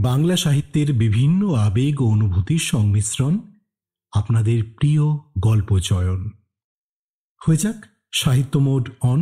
বাংলা সাহিত্যের বিভিন্ন আবেগ ও অনুভূতির সংমিশ্রণ, আপনাদের প্রিয় গল্প চয়ন। হয়ে যাক সাহিত্য মোড অন।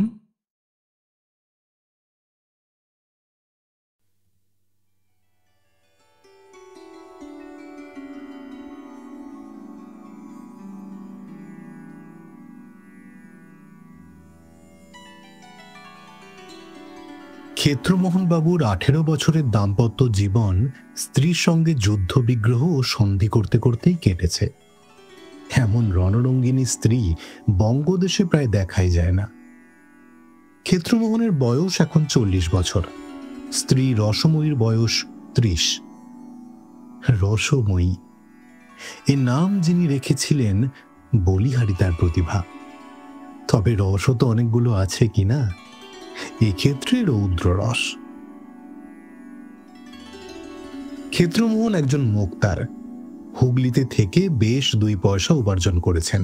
ক্ষেত্রমোহনবাবুর 18 বছরের দাম্পত্য জীবন স্ত্রীর সঙ্গে যুদ্ধ বিগ্রহ ও সন্ধি করতে করতেই কেটেছে। এমন রণরঙ্গিনী স্ত্রী বঙ্গদেশে প্রায় দেখাই যায় না। ক্ষেত্রমোহনের বয়স এখন 40 বছর, স্ত্রী রসময়ীর বয়স 30। রসময়ী এ নাম যিনি রেখেছিলেন, বলিহারি তার প্রতিভা। তবে রসও তো অনেকগুলো আছে কিনা, এক্ষেত্রে রৌদ্র রস। ক্ষেত্রমোহন একজন মোক্তার, হুগলিতে থেকে বেশ 2 পয়সা উপার্জন করেছেন।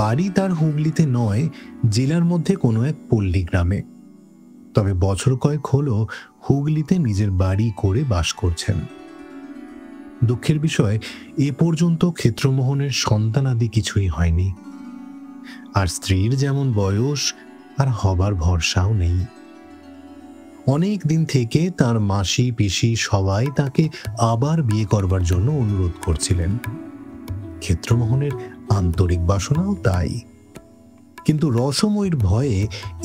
বাড়ি তার হুগলিতে নয়, জেলার মধ্যে কোনো এক পল্লী গ্রামে। তবে বছর কয়েক হলো হুগলিতে নিজের বাড়ি করে বাস করছেন। দুঃখের বিষয়, এ পর্যন্ত ক্ষেত্রমোহনের সন্তানাদি কিছুই হয়নি। আর স্ত্রীর যেমন বয়স, আর হবার ভরসাও নেই। অনেক দিন থেকে তার মাসি পিসি সবাই তাকে আবার বিয়ে করবার জন্য অনুরোধ করছিলেন। ক্ষেত্রমোহনের আন্তরিক বাসনাও তাই। কিন্তু রসময়ীর ভয়ে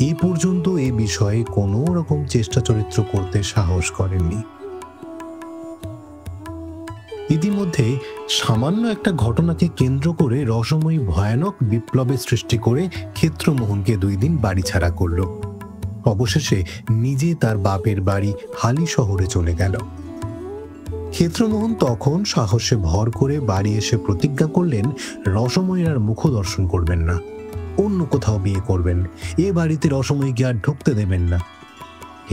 এ পর্যন্ত এ বিষয়ে কোনো রকম চেষ্টা চরিত্র করতে সাহস করেননি। ইতিমধ্যে সামান্য একটা ঘটনাকে কেন্দ্র করে রসময়ী ভয়ানক বিপ্লবের সৃষ্টি করে ক্ষেত্রমোহনকে 2 দিন বাড়ি ছাড়া করল। অবশেষে নিজে তার বাপের বাড়ি হালি শহরে চলে গেল। ক্ষেত্রমোহন তখন সাহসে ভর করে বাড়ি এসে প্রতিজ্ঞা করলেন, রসময়ীর আর মুখ দর্শন করবেন না, অন্য কোথাও বিয়ে করবেন, এ বাড়িতে রসময়ীকে আর ঢুকতে দেবেন না।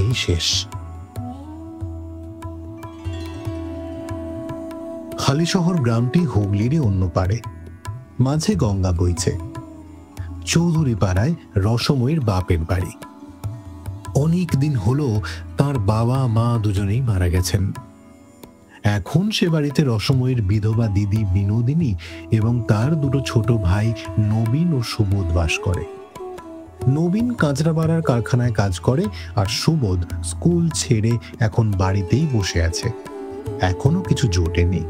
এই শেষ। হালিশহর গ্রামটি হুগলিরই অন্য পারে, মাঝে গঙ্গা বইছে। চৌধুরী পাড়ায় রসময়ীর বাপের বাড়ি। অনেক দিন হলো তার বাবা মা দুজনেই মারা গেছেন। এখন সে বাড়িতে রসময়ীর বিধবা দিদি বিনোদিনী এবং তার 2 ছোট ভাই নবীন ও সুবোধ বাস করে। নবীন কাঁচরাপাড়ার কারখানায় কাজ করে, আর সুবোধ স্কুল ছেড়ে এখন বাড়িতেই বসে আছে। এখনো কিছু জোটেনি।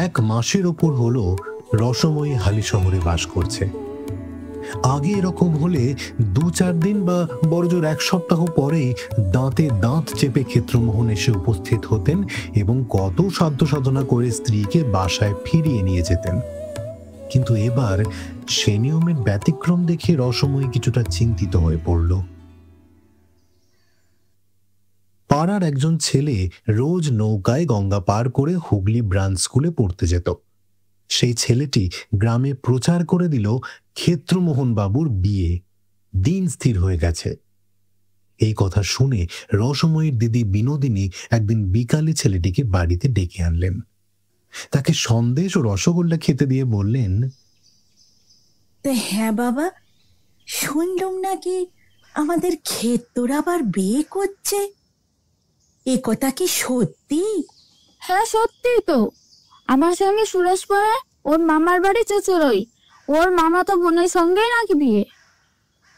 1 মাসের ওপর হলো রসময়ী হালি শহরে বাস করছে। আগে এরকম হলে 2-4 দিন বা বড়জোর 1 সপ্তাহ পরেই দাঁতে দাঁত চেপে ক্ষেত্রমোহন এসে উপস্থিত হতেন এবং কত সাধ্য সাধনা করে স্ত্রীকে বাসায় ফিরিয়ে নিয়ে যেতেন। কিন্তু এবার সে নিয়মের ব্যতিক্রম দেখে রসময়ী কিছুটা চিন্তিত হয়ে পড়ল। পাড়ার একজন ছেলে রোজ নৌকায় গঙ্গা পার করে হুগলি ব্রাঞ্চ স্কুলে পড়তে যেত। সেই ছেলেটি গ্রামে প্রচার করে দিল ক্ষেত্রমোহন বাবুর বিয়ে, দিন স্থির হয়ে গেছে। এই কথা শুনে রসময়ীর দিদি বিনোদিনী একদিন বিকালে ছেলেটিকে বাড়িতে ডেকে আনলেন। তাকে সন্দেশ ও রসগোল্লা খেতে দিয়ে বললেন, হ্যাঁ বাবা, শুনলুম নাকি আমাদের ক্ষেত্র আবার বিয়ে করছে, এ কথা কি সত্যি? হ্যাঁ সত্যি তো। আমার সঙ্গে সুরেশ পাড়ায় ওর মামার বাড়ি চচরই, ওর মামা তো বোনের সঙ্গেই নাকি বিয়ে।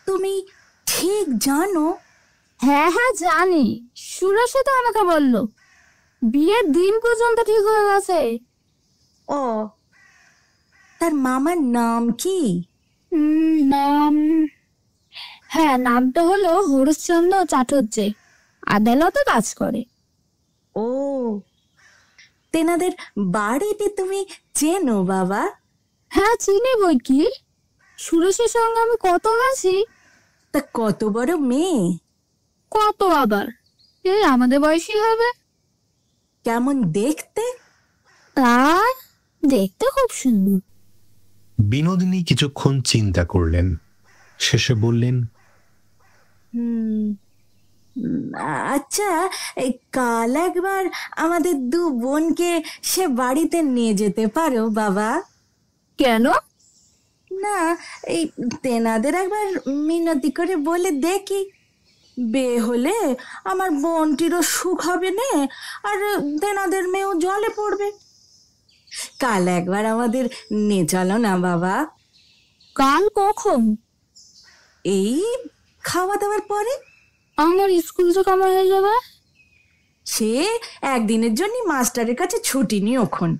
তুমি ঠিক জানো? হ্যাঁ হ্যাঁ জানি, সুরেশে তো আমাকে বললো। বিয়ের দিন পর্যন্ত ঠিক হয়ে গেছে। ও, তার মামার নাম কি? নাম, হ্যাঁ নামটা হলো হরিশ্চন্দ্র চাটুর্যে, আদালতে কাজ করে। ও, তেনাদের বাড়িতে তুমি চেনো বাবা? হ্যাঁ চিনি বই কি, সুরেশের সঙ্গে আমি কত গেছি। তা কত বড় মেয়ে? কত আবার, এই আমাদের বয়সী হবে। কেমন দেখতে? তার দেখতে খুব সুন্দর। বিনোদিনী কিছুক্ষণ চিন্তা করলেন, শেষে বললেন, আচ্ছা, কাল একবার আমাদের 2 বোনকে সে বাড়িতে নিয়ে যেতে পারো বাবা? কেন? না, এই তেনাদের একবার মিনতি করে বলে দেখি। বিয়ে হলে আমার বোনটিরও সুখ হবে নে, আর দেনাদের মেয়েও জলে পড়বে। কাল একবার আমাদের নিয়ে চলো না বাবা। কাল কখন? এই খাওয়া দাওয়ার পরে। আমার স্কুল তো কামাই হয়ে যাবে। সে একদিনের জন্য মাস্টারের কাছে ছুটি নি ওখন।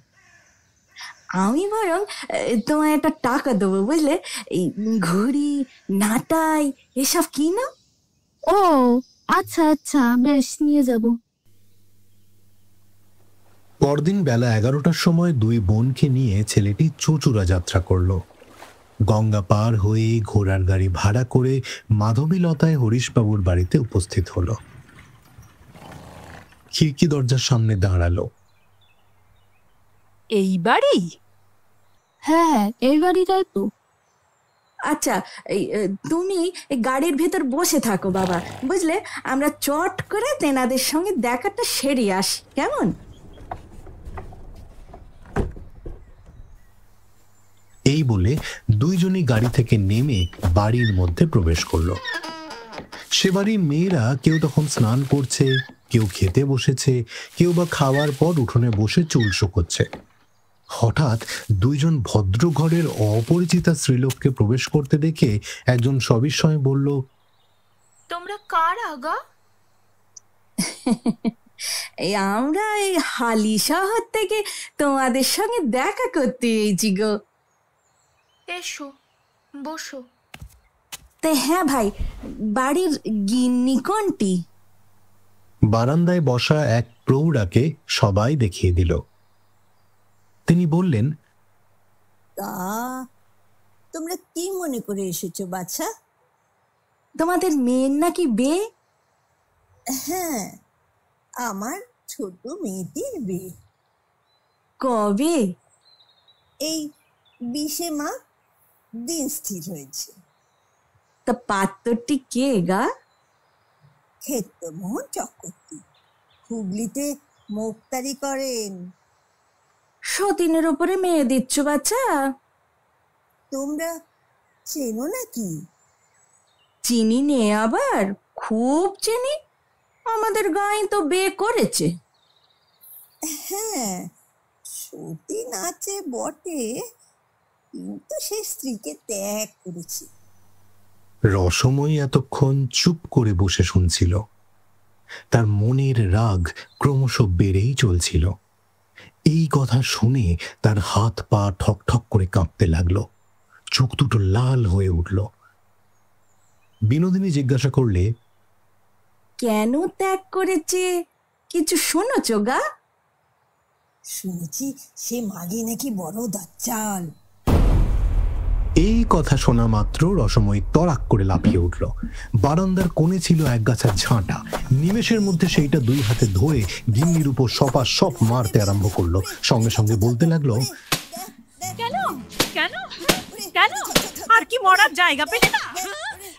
আমি বরং তোমায় একটা টাকা দেবো, বুঝলে? এই ঘড়ি, নাটাই এসব কিনো। ও আচ্ছা আচ্ছা, বেশ, নিয়ে যাব। পরদিন বেলা 11টার সময় দুই বোনকে নিয়ে ছেলেটি চুঁচুড়া যাত্রা করল। গঙ্গা পার হয়ে ঘোড়ার গাড়ি ভাড়া করে মাধবীলতায় হরিশবাবুর বাড়িতে উপস্থিত হলো। খিড়কি দরজার সামনে দাঁড়ালো। এই বাড়ি? হ্যাঁ, এই বাড়িটাই তো। আচ্ছা, তুমি গাড়ির ভেতর বসে থাকো বাবা, বুঝলে? আমরা চট করে তেনাদের সঙ্গে দেখাটা সেরে আসি, কেমন? এই বলে দুইজনই গাড়ি থেকে নেমে বাড়ির মধ্যে প্রবেশ করলো। সে বাড়ির মেয়েরা কেউ তখন স্নান করছে, কেউ খেতে বসেছে, কেউ বা খাওয়ার পর উঠোনে বসে চুল শুকোচ্ছে। হঠাৎ দুইজন ভদ্র ঘরের অপরিচিতা স্ত্রীলোককে প্রবেশ করতে দেখে একজন সবিস্ময়ে বলল, তোমরা কার আগা? আমরা এই হালি শহর থেকে তোমাদের সঙ্গে দেখা করতে এসেছি গো। এসো, বসো। তা হ্যাঁ ভাই, বাড়ির গিন্নি কোনটি? বারান্দায় বসা এক প্রৌঢ়াকে সবাই দেখিয়ে দিল। তিনি বললেন, তা তোমরা কি মনে করে এসেছো বাছা? তোমাদের মেয়ের নাকি বিয়ে? হ্যাঁ, আমার ছোট মেয়েটির বিয়ে। কবে? এই 20 মাঘ দিন স্থির হয়েছে। তা পাত্রটি কে গা? ক্ষেত্রমোহন চক্রবর্তী, হুগলিতে মোক্তারি করেন। সতীনের ওপরে মেয়ে দিচ্ছ বাচ্চা? তোমরা চেনো নাকি? চিনি নে, আবার খুব চিনি। আমাদের গাঁয়ে তো বিয়ে করেছে। হ্যাঁ, সতীন আছে বটে, কিন্তু সে স্ত্রীকে ত্যাগ করেছে। রসময়ী এতক্ষণ চুপ করে বসে শুনছিল। তার মনের রাগ ক্রমশ বেড়েই চলছিল। এই কথা শুনে তার হাত পা ঠক ঠক করে কাঁপতে লাগলো, চোখ দুটো লাল হয়ে উঠল। বিনোদিনী জিজ্ঞাসা করলে, কেন ত্যাগ করেছে কিছু শুনেছ গা? শুনেছি সে মাগি নাকি বড় দাজ্জাল। এই কথা শোনা মাত্র রসময়ী তড়াক করে লাফিয়ে উঠল। বারান্দার কোণে ছিল এক গাছের ঝাঁটা। নিমেষের মধ্যে সেইটা দুই হাতে ধরে গিন্নির উপর সপা সপ মারতে আরম্ভ করলো। সঙ্গে সঙ্গে বলতে লাগলো, কেন কেন কেন? আর কি মরার জায়গা পেলে না?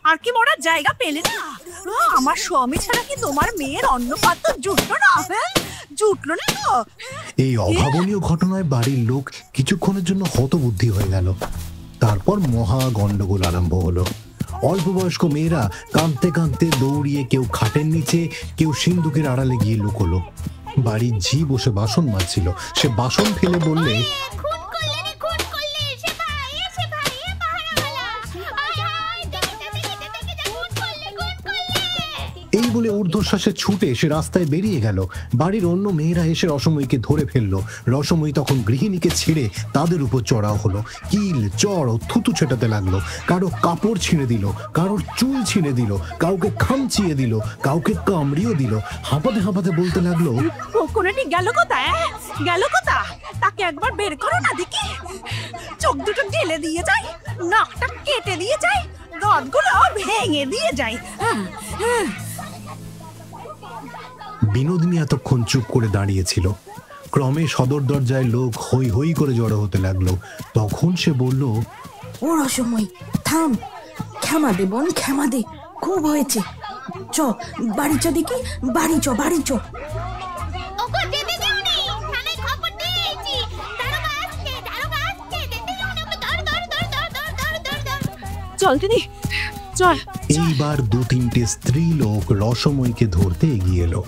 আর কি মরার জায়গা পেলে না? আমার স্বামী ছাড়া কি তোমার মেয়ের অন্য পাত্র জুটলো না? জুটলো না তো? এই অভাবনীয় ঘটনায় বাড়ির লোক কিছুক্ষণের জন্য হতবুদ্ধি হয়ে গেল। তারপর মহা গন্ডগোল আরম্ভ হলো। অল্প বয়স্ক মেয়েরা কাঁদতে কাঁদতে দৌড়িয়ে কেউ খাটের নিচে, কেউ সিন্দুকের আড়ালে গিয়ে লুকোলো। বাড়ির ঝি বসে বাসন মাজছিল। সে বাসন ফেলে বললে, এই বলে ঊর্ধ্বশ্বাসে ছুটে সে রাস্তায় বেরিয়ে গেল। বাড়ির অন্য মেয়েরা এসে রসময়ীকে ধরে ফেললো। রসময়ী তখন গৃহিণীকে ছেড়ে তাদের উপর চড়াও হলো। কিল চড় ও থুতু ছেটাতে লাগলো। কারো কাপড় ছিঁড়ে দিল, কারোর চুল ছিঁড়ে দিল, কাউকে খামচিয়ে দিল, কাউকে কামড়িও দিল। হাঁপাতে হাঁপাতে বলতে লাগলো, কোনটি গেল কোথায়? গেল কোথা? তাকে একবার বের করো না দেখি। চোখ দুটো ঢেলে দিয়ে যায়, নাকটা কেটে দিয়ে যায়, দাঁতগুলো ভেঙে দিয়ে যায়। বিনোদিনী এতক্ষণ চুপ করে দাঁড়িয়েছিল। ক্রমে সদর দরজায় লোক হই হই করে জড়ো হতে লাগলো। তখন সে বলল, ও রসময়, থাম, ক্ষমা দে বোন, ক্ষমা দে, খুব হয়েছে। চ বাড়ি চ দেখি, বাড়ি চ, বাড়ি চ। চল দিদি, চল। এইবার 2-3টে স্ত্রী লোক রসময়কে ধরতে এগিয়ে এলো।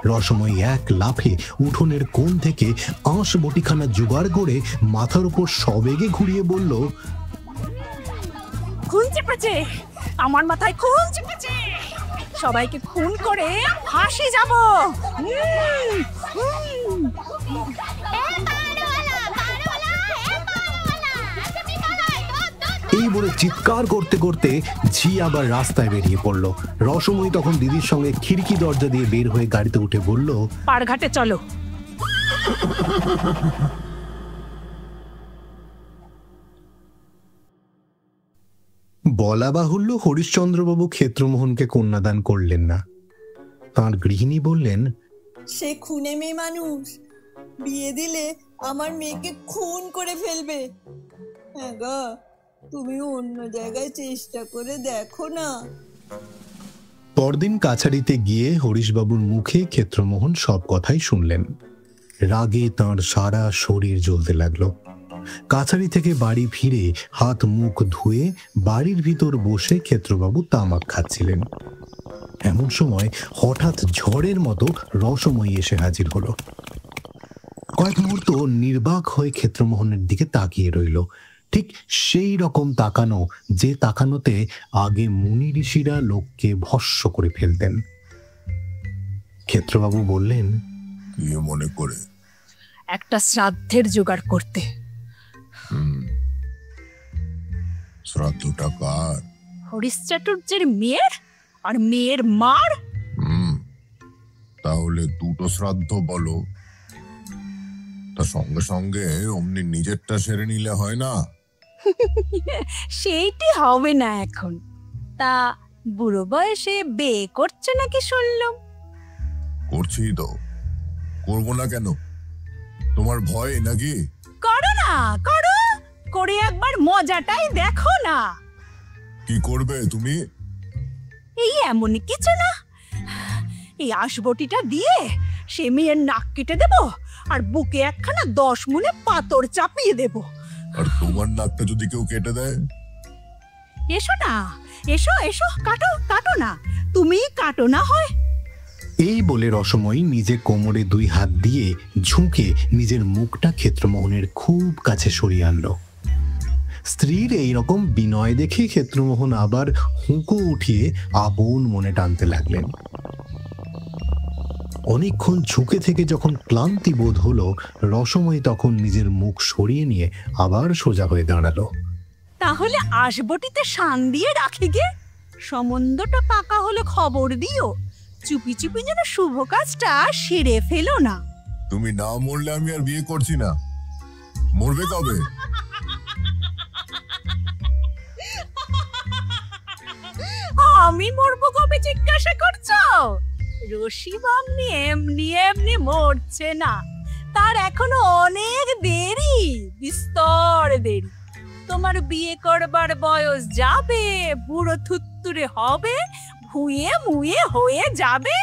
রসময় এক লাফে উঠোনের কোণ থেকে আঁশ বটিখানা জোগাড় করে মাথার উপর সবেগে ঘুরিয়ে বলল, খুন চেপেছে, আমার মাথায় খুন চেপেছে, সবাইকে খুন করে ফাঁসি যাব। এই বলে চিৎকার করতে করতে ঝি আবার রাস্তায় বেরিয়ে পড়ল। রসময় তখন দিদির সঙ্গে খিড়কি দরজা দিয়ে বের হয়ে গাড়িতে উঠে বলল, পাড়ঘাটে চলো। বলা বাহুল্য হরিশ্চন্দ্রবাবু ক্ষেত্রমোহনকে কন্যাদান করলেন না। তাঁর গৃহিণী বললেন, সে খুনে মেয়ে মানুষ, বিয়ে দিলে আমার মেয়েকে খুন করে ফেলবে। হ্যাঁ গা, তুমি অন্য জায়গায় চেষ্টা করে দেখো না। পরদিন কাছারিতে গিয়ে হরিশবাবুর মুখে ক্ষেত্রমোহন সব কথাই শুনলেন। রাগে তাঁর সারা শরীর জ্বলতে লাগলো। কাছারি থেকে বাড়ি ফিরে হাত মুখ ধুয়ে বাড়ির ভিতর বসে ক্ষেত্রবাবু তামাক খাচ্ছিলেন। এমন সময় হঠাৎ ঝড়ের মতো রসময়ী এসে হাজির হলো। কয়েক মুহূর্ত নির্বাক হয়ে ক্ষেত্রমোহনের দিকে তাকিয়ে রইল। ঠিক সেই রকম তাকানো যে তাকানোতে আগে মুনি ঋষিরা লোককে ভস্ম করে ফেলতেন। ক্ষেত্রবাবু বললেন, কি মনে করে? একটা শ্রাদ্ধের জোগাড় করতে। শ্রাদ্ধটা কার? হরিশ চাটুর্যের মেয়ের আর মেয়ের মার। তাহলে দুটো শ্রাদ্ধ বলো, তা সঙ্গে সঙ্গে অমনি নিজেরটা সেরে নিলে হয় না? সেইটি হবে না এখন। তা বুড়ো বয়সে বিয়ে করছে নাকি শুনলাম? করছি তো, করবো না কেন? তোমার ভয় নাকি? করো না, করো, করে একবার মজাটাই দেখো না। কি করবে তুমি? এই এমন কিছু না, এই আসবটিটা দিয়ে সে মেয়ের নাক কেটে দেব আর বুকে একখানা 10 মুনে পাথর চাপিয়ে দেব। আর তোমার নাকটা যদি কেউ কেটে দেয়? এসো না, এসো এসো, কাটো কাটো না, তুমি কাটো না হয়। এই বলে রসময়ী নিজে কোমরে 2 হাত দিয়ে ঝুঁকে নিজের মুখটা ক্ষেত্রমোহনের খুব কাছে সরিয়ে আনলো। স্ত্রীর এইরকম বিনয় দেখে ক্ষেত্রমোহন আবার হুঁকো উঠিয়ে আপন মনে টানতে লাগলেন। অনেকক্ষণ ঝুঁকে থেকে যখন ক্লান্তি বোধ হলো, রসময়ী তখন নিজের মুখ সরিয়ে নিয়ে আবার সোজা হয়ে দাঁড়ালো। তাহলে আসবটিতে শান দিয়ে রাখি গে, সম্বন্ধটা পাকা হলে খবর দিও, চুপি চুপি যেন শুভ কাজটা সেরে ফেলো না। তুমি না মরলে আমি আর বিয়ে করছি না। মরবে কবে? আমি মরবো কবে জিজ্ঞাসা করছো? রশি বামনি এমনি এমনি মরছে না, তার এখনো অনেক দেরি, বিস্তর দেরি। তোমার বিয়ে করবার বয়স যাবে, বুড়ো থুত্তুরে হবে, ভুঁয়ে মুয়ে হয়ে যাবে,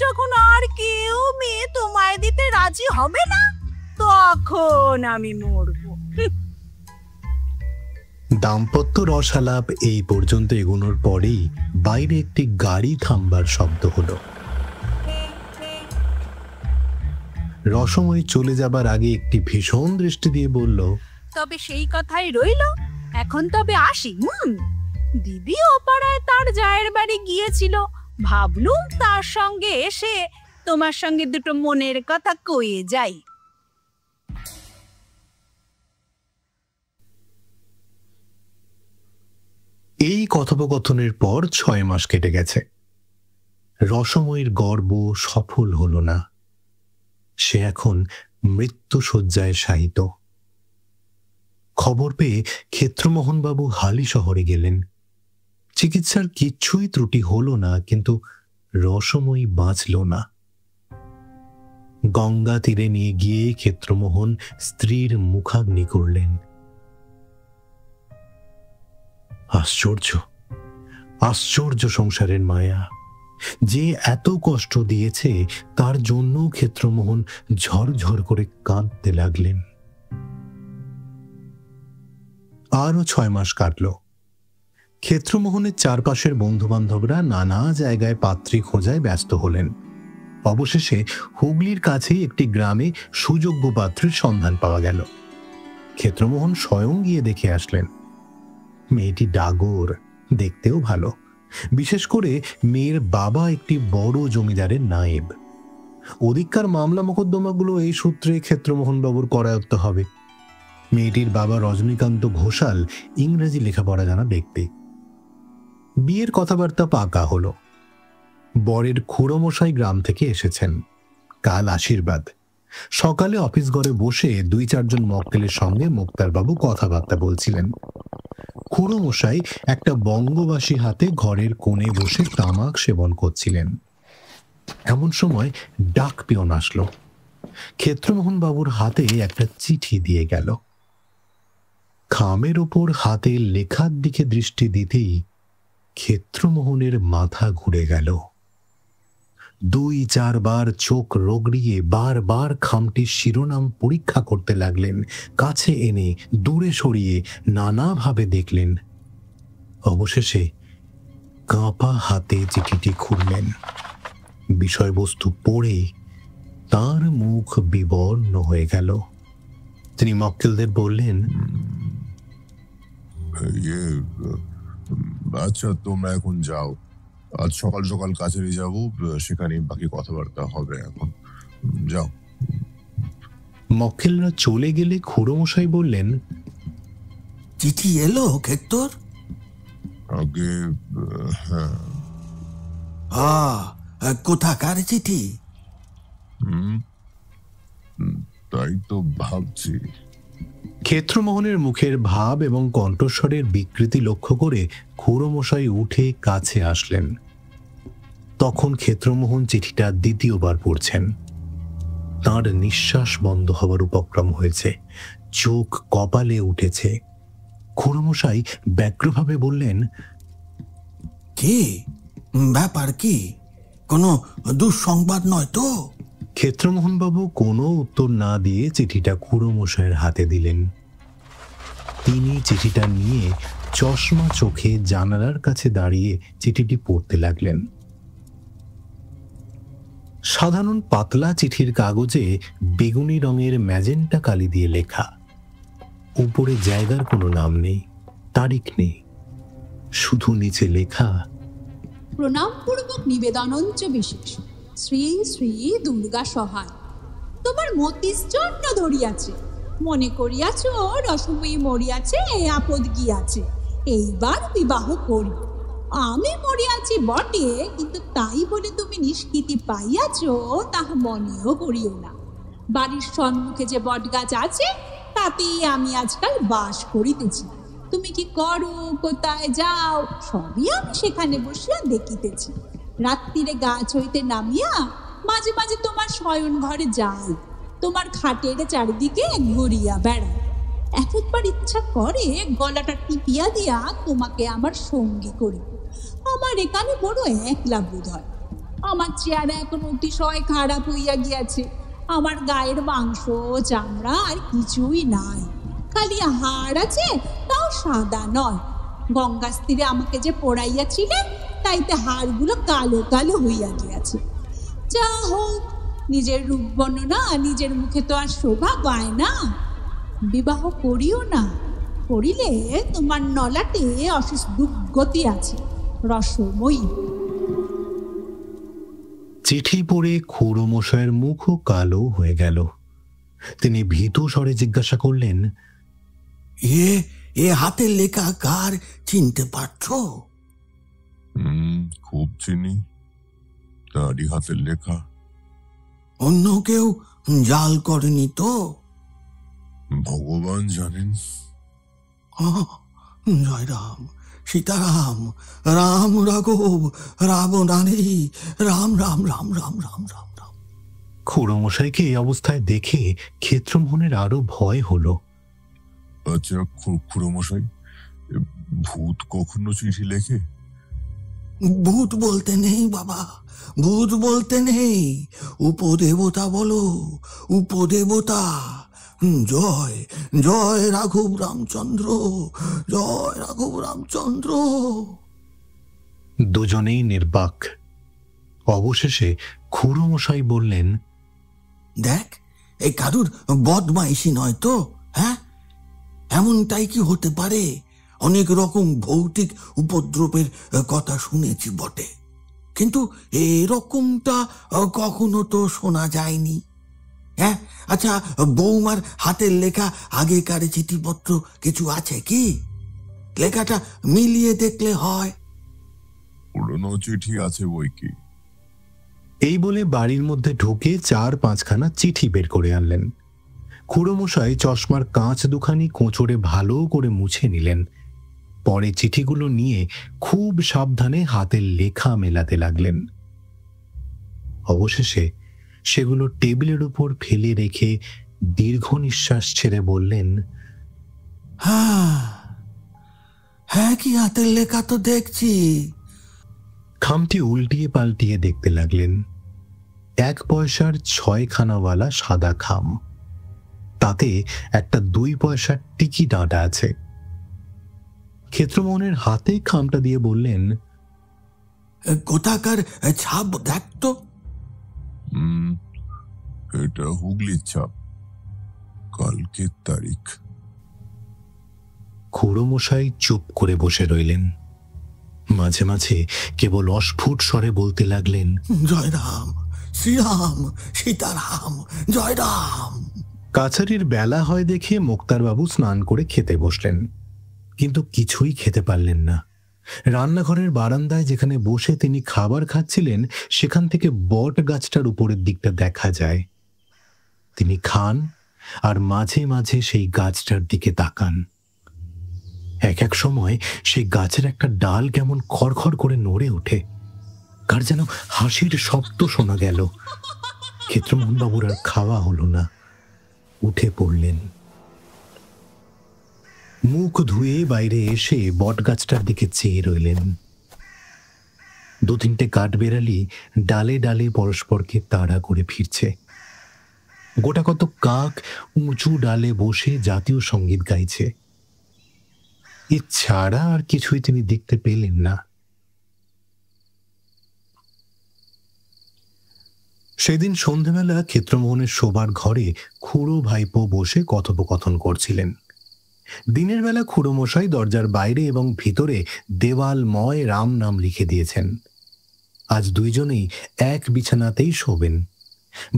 যখন আর কেউ মেয়ে তোমায় দিতে রাজি হবে না, তখন আমি মরবো। দাম্পত্য রসালাপ এই পর্যন্ত এগোনোর পরেই বাইরে একটি গাড়ি থামবার শব্দ হলো। রসময়ী চলে যাবার আগে একটি ভীষণ দৃষ্টি দিয়ে বলল, তবে সেই কথাই রইল, এখন তবে আসি। দিদি ও পাড়ায় তার জায়ের বাড়ি গিয়েছিল, ভাবলুম তার সঙ্গে এসে তোমার সঙ্গে দুটো মনের কথা কয়ে যাই। এই কথোপকথনের পর 6 মাস কেটে গেছে। রসময়ীর গর্ব সফল হলো না। সে এখন মৃত্যু শয্যায় শায়িত। খবর পেয়ে ক্ষেত্রমোহনবাবু হালি শহরে গেলেন। চিকিৎসার কিচ্ছুই ত্রুটি হলো না, কিন্তু রসময়ী বাঁচল না। গঙ্গা তীরে নিয়ে গিয়ে ক্ষেত্রমোহন স্ত্রীর মুখাগ্নি করলেন। আশ্চর্য, আশ্চর্য সংসারের মায়া। যে এত কষ্ট দিয়েছে তার জন্য ক্ষেত্রমোহন ঝরঝর করে কাঁদতে লাগলেন। আরও 6 মাস কাটল। ক্ষেত্রমোহনের চারপাশের বন্ধুবান্ধবরা নানা জায়গায় পাত্রী খোঁজায় ব্যস্ত হলেন। অবশেষে হুগলির কাছেই একটি গ্রামে সুযোগ্য পাত্রের সন্ধান পাওয়া গেল। ক্ষেত্রমোহন স্বয়ং গিয়ে দেখে আসলেন। মেয়েটি ডাগর, দেখতেও ভালো। বিশেষ করে মেয়ের বাবা একটি বড় জমিদারের নায়েব। ওদিককার মামলা মোকদ্দমাগুলো এই সূত্রে ক্ষেত্রমোহন বাবুর করায়ত্ত হবে। মেয়েটির বাবা রজনীকান্ত ঘোষাল ইংরেজি লেখাপড়া জানা ব্যক্তি। বিয়ের কথাবার্তা পাকা হলো। বরের খুড়োমশাই গ্রাম থেকে এসেছেন। কাল আশীর্বাদ। সকালে অফিস ঘরে বসে 2-4 জন মক্কেলের সঙ্গে মুক্তারবাবু কথাবার্তা বলছিলেন। খুড়োমশাই একটা বঙ্গবাসী হাতে ঘরের কোণে বসে তামাক সেবন করছিলেন। এমন সময় ডাক পিয়ন আসলো। ক্ষেত্রমোহন বাবুর হাতে একটা চিঠি দিয়ে গেল। খামের ওপর হাতের লেখার দিকে দৃষ্টি দিতেই ক্ষেত্রমোহনের মাথা ঘুরে গেল। 2-4 বার চোখ রগড়িয়ে বারবার খামটির শিরোনাম পরীক্ষা করতে লাগলেন। কাছে এনে দূরে সরিয়ে নানাভাবে দেখলেন। অবশেষে কাঁপা হাতে চিঠিটি খুললেন। বিষয়বস্তু পড়ে তার মুখ বিবর্ণ হয়ে গেল। তিনি মক্কেলদের বললেন, আচ্ছা, তোমরা এখন যাও। আজ সকাল সকাল কাছারি যাব, সেখানে বাকি কথাবার্তা হবে। এখন যাও। মক্কেলরা চলে গেলে খুড়োমশাই বললেন, চিঠি এলো ক্ষেত্তর? আগে হ্যাঁ। কোথাকার চিঠি? তাই তো ভাবছি। ক্ষেত্রমোহনের মুখের ভাব এবং কণ্ঠস্বরের বিকৃতি লক্ষ্য করে খুড়োমশাই উঠে কাছে আসলেন। তখন ক্ষেত্রমোহন চিঠিটা দ্বিতীয়বার পড়ছেন। তাঁর নিঃশ্বাস বন্ধ হবার উপক্রম হয়েছে, চোখ কপালে উঠেছে। খুড়োমশাই ব্যগ্রভাবে বললেন, কি ব্যাপার? কি কোনো দুঃসংবাদ নয় তো? ক্ষেত্রমোহনবাবু কোনো উত্তর না দিয়ে চিঠিটা খুড়োমশাইয়ের হাতে দিলেন। তিনি চিঠিটা নিয়ে চশমা চোখে জানালার কাছে দাঁড়িয়ে চিঠিটি পড়তে লাগলেন। সাধারণ পাতলা চিঠির কাগজে বেগুনি রঙের ম্যাজেন্টা কালি দিয়ে লেখা। উপরে জায়গার কোনো নাম নেই, তারিখ নেই, শুধু নিচে লেখা, প্রণামপূর্বক নিবেদনঞ্চ বিশেষ শ্রী শ্রী দুর্গা সহায়। তোমার মতিস জন্য ধরিয়াছে, মনে করিয়াছ রসময়ী মরিয়াছে, আপদ গিয়াছে, এইবার বিবাহ করি। আমি মরিয়াছি বটে, কিন্তু তাই বলে তুমি নিষ্কৃতি পাইয়াছ তাহা মনেও করিও না। বাড়ির সম্মুখে যে বটগাছ আছে তাতেই আমি আজকাল বাস করিতেছি। তুমি কি করো, কোথায় যাও, সবই আমি সেখানে বসিয়া দেখিতেছি। রাত্রিরে গাছ হইতে নামিয়া মাঝে মাঝে তোমার শয়ন ঘরে যাই, তোমার খাটের চারিদিকে ঘুরিয়া বেড়াই। একবার ইচ্ছা করে গলাটা টিপিয়া দিয়া তোমাকে আমার সঙ্গী করি। আমার এখানে বড় একলা বোধ হয়। আমার চেহারা এখন অতিশয় খারাপ হইয়া গিয়াছে। আমার গায়ের মাংস চামড়া আর কিছুই নাই, খালি হাড় আছে, তাও সাদা নয়। গঙ্গার তীরে আমাকে যে পড়াইয়াছিলেন তাইতে হাড়গুলো কালো কালো হইয়া গিয়াছে। যা হোক, নিজের রূপ বর্ণনা নিজের মুখে তো আর শোভা পায় না। বিবাহ করিও না, করিলে তোমার নলাটে অশেষ দুর্গতি আছে, রসময়ী। চিঠি পড়ে খুড়োমশাইয়ের মুখও কালো হয়ে গেল। তিনি ভীতু স্বরে জিজ্ঞাসা করলেন, এ হাতের লেখা কার, চিনতে পারছো? খুব চিনি, তারই হাতের লেখা। অন্য কেউ জাল করেনি তো? ভগবান জানেন। জয় রাম, সীতারাম, রাম রাঘব, রাবণানি, রাম রাম রাম রাম রাম রাম রাম। খুড়োমশাইকে এই অবস্থায় দেখে ক্ষেত্রমোহনের আরো ভয় হলো। আচ্ছা খুড়োমশাই, ভূত কখনো চিঠি লেখে? ভূত বলতে নেই বাবা, ভূত বলতে নেই। উপদেবতা বলো, উপদেবতা। জয় জয় রাঘব রামচন্দ্র, জয় রাঘব রামচন্দ্র। দুজনেই নির্বাক। অবশেষে খুড়োমশাই বললেন, দেখ, এই কারুর বদমাইশি নয় তো? হ্যাঁ, এমনটাই কি হতে পারে? অনেক রকম ভৌতিক উপদ্রবের কথা শুনেছি বটে, কিন্তু এরকমটা কখনো তো শোনা যায়নি। হ্যাঁ, আচ্ছা, বৌমার হাতের লেখা আগেকার চিঠিপত্র কিছু আছে কি? লেখাটা মিলিয়ে দেখলে হয়। পুরনো চিঠি আছে বই কি। এই বলে বাড়ির মধ্যে ঢুকে 4-5খানা চিঠি বের করে আনলেন। খুড়োমশাই চশমার কাঁচ দুখানি কোঁচড়ে ভালো করে মুছে নিলেন। পরে চিঠিগুলো নিয়ে খুব সাবধানে হাতের লেখা মেলাতে লাগলেন। অবশেষে সেগুলো টেবিলের উপর ফেলে রেখে দীর্ঘ নিঃশ্বাস ছেড়ে বললেন, হ্যাঁ হ্যাঁ, কি হাতের লেখা তো দেখছি। খামটি উল্টিয়ে পাল্টিয়ে দেখতে লাগলেন। 1 পয়সার 6খানাওয়ালা সাদা খাম, তাতে একটা 2 পয়সার টিকিট আঁটা আছে। ক্ষেত্রমোহনের হাতে খামটা দিয়ে বললেন, কোথাকার ছাপ দেখ তো। এটা হুগলির ছাপ, কালকের তারিখ। খুড়োমশাই চুপ করে বসে রইলেন। মাঝে মাঝে কেবল অস্ফুট স্বরে বলতে লাগলেন, জয় রাম, শ্রীরাম, সীতারাম, জয় রাম। কাছারির বেলা হয় দেখে মোক্তারবাবু স্নান করে খেতে বসলেন, কিন্তু কিছুই খেতে পারলেন না। রান্নাঘরের বারান্দায় যেখানে বসে তিনি খাবার খাচ্ছিলেন, সেখান থেকে বট গাছটার উপরের দিকটা দেখা যায়। তিনি খান আর মাঝে মাঝে সেই গাছটার দিকে তাকান। এক এক সময় সেই গাছের একটা ডাল কেমন খড়খড় করে নড়ে ওঠে, কার যেন হাসির শব্দ শোনা গেল। ক্ষেত্রমোহনবাবুর আর খাওয়া হলো না, উঠে পড়লেন। মুখ ধুয়ে বাইরে এসে বট গাছটার দিকে চেয়ে রইলেন। 2-3টে কাঠবেড়ালি ডালে ডালে পরস্পরকে তাড়া করে ফিরছে। গোটা কত কাক উঁচু ডালে বসে জাতীয় সঙ্গীত গাইছে। এছাড়া আর কিছুই তিনি দেখতে পেলেন না। সেদিন সন্ধ্যাবেলা ক্ষেত্রমোহনের শোবার ঘরে খুড়ো ভাইপো বসে কথোপকথন করছিলেন। দিনের বেলা খুড়োমশাই দরজার বাইরে এবং ভিতরে দেওয়ালময় রাম নাম লিখে দিয়েছেন। আজ দুইজনেই এক বিছানাতেই শোবেন।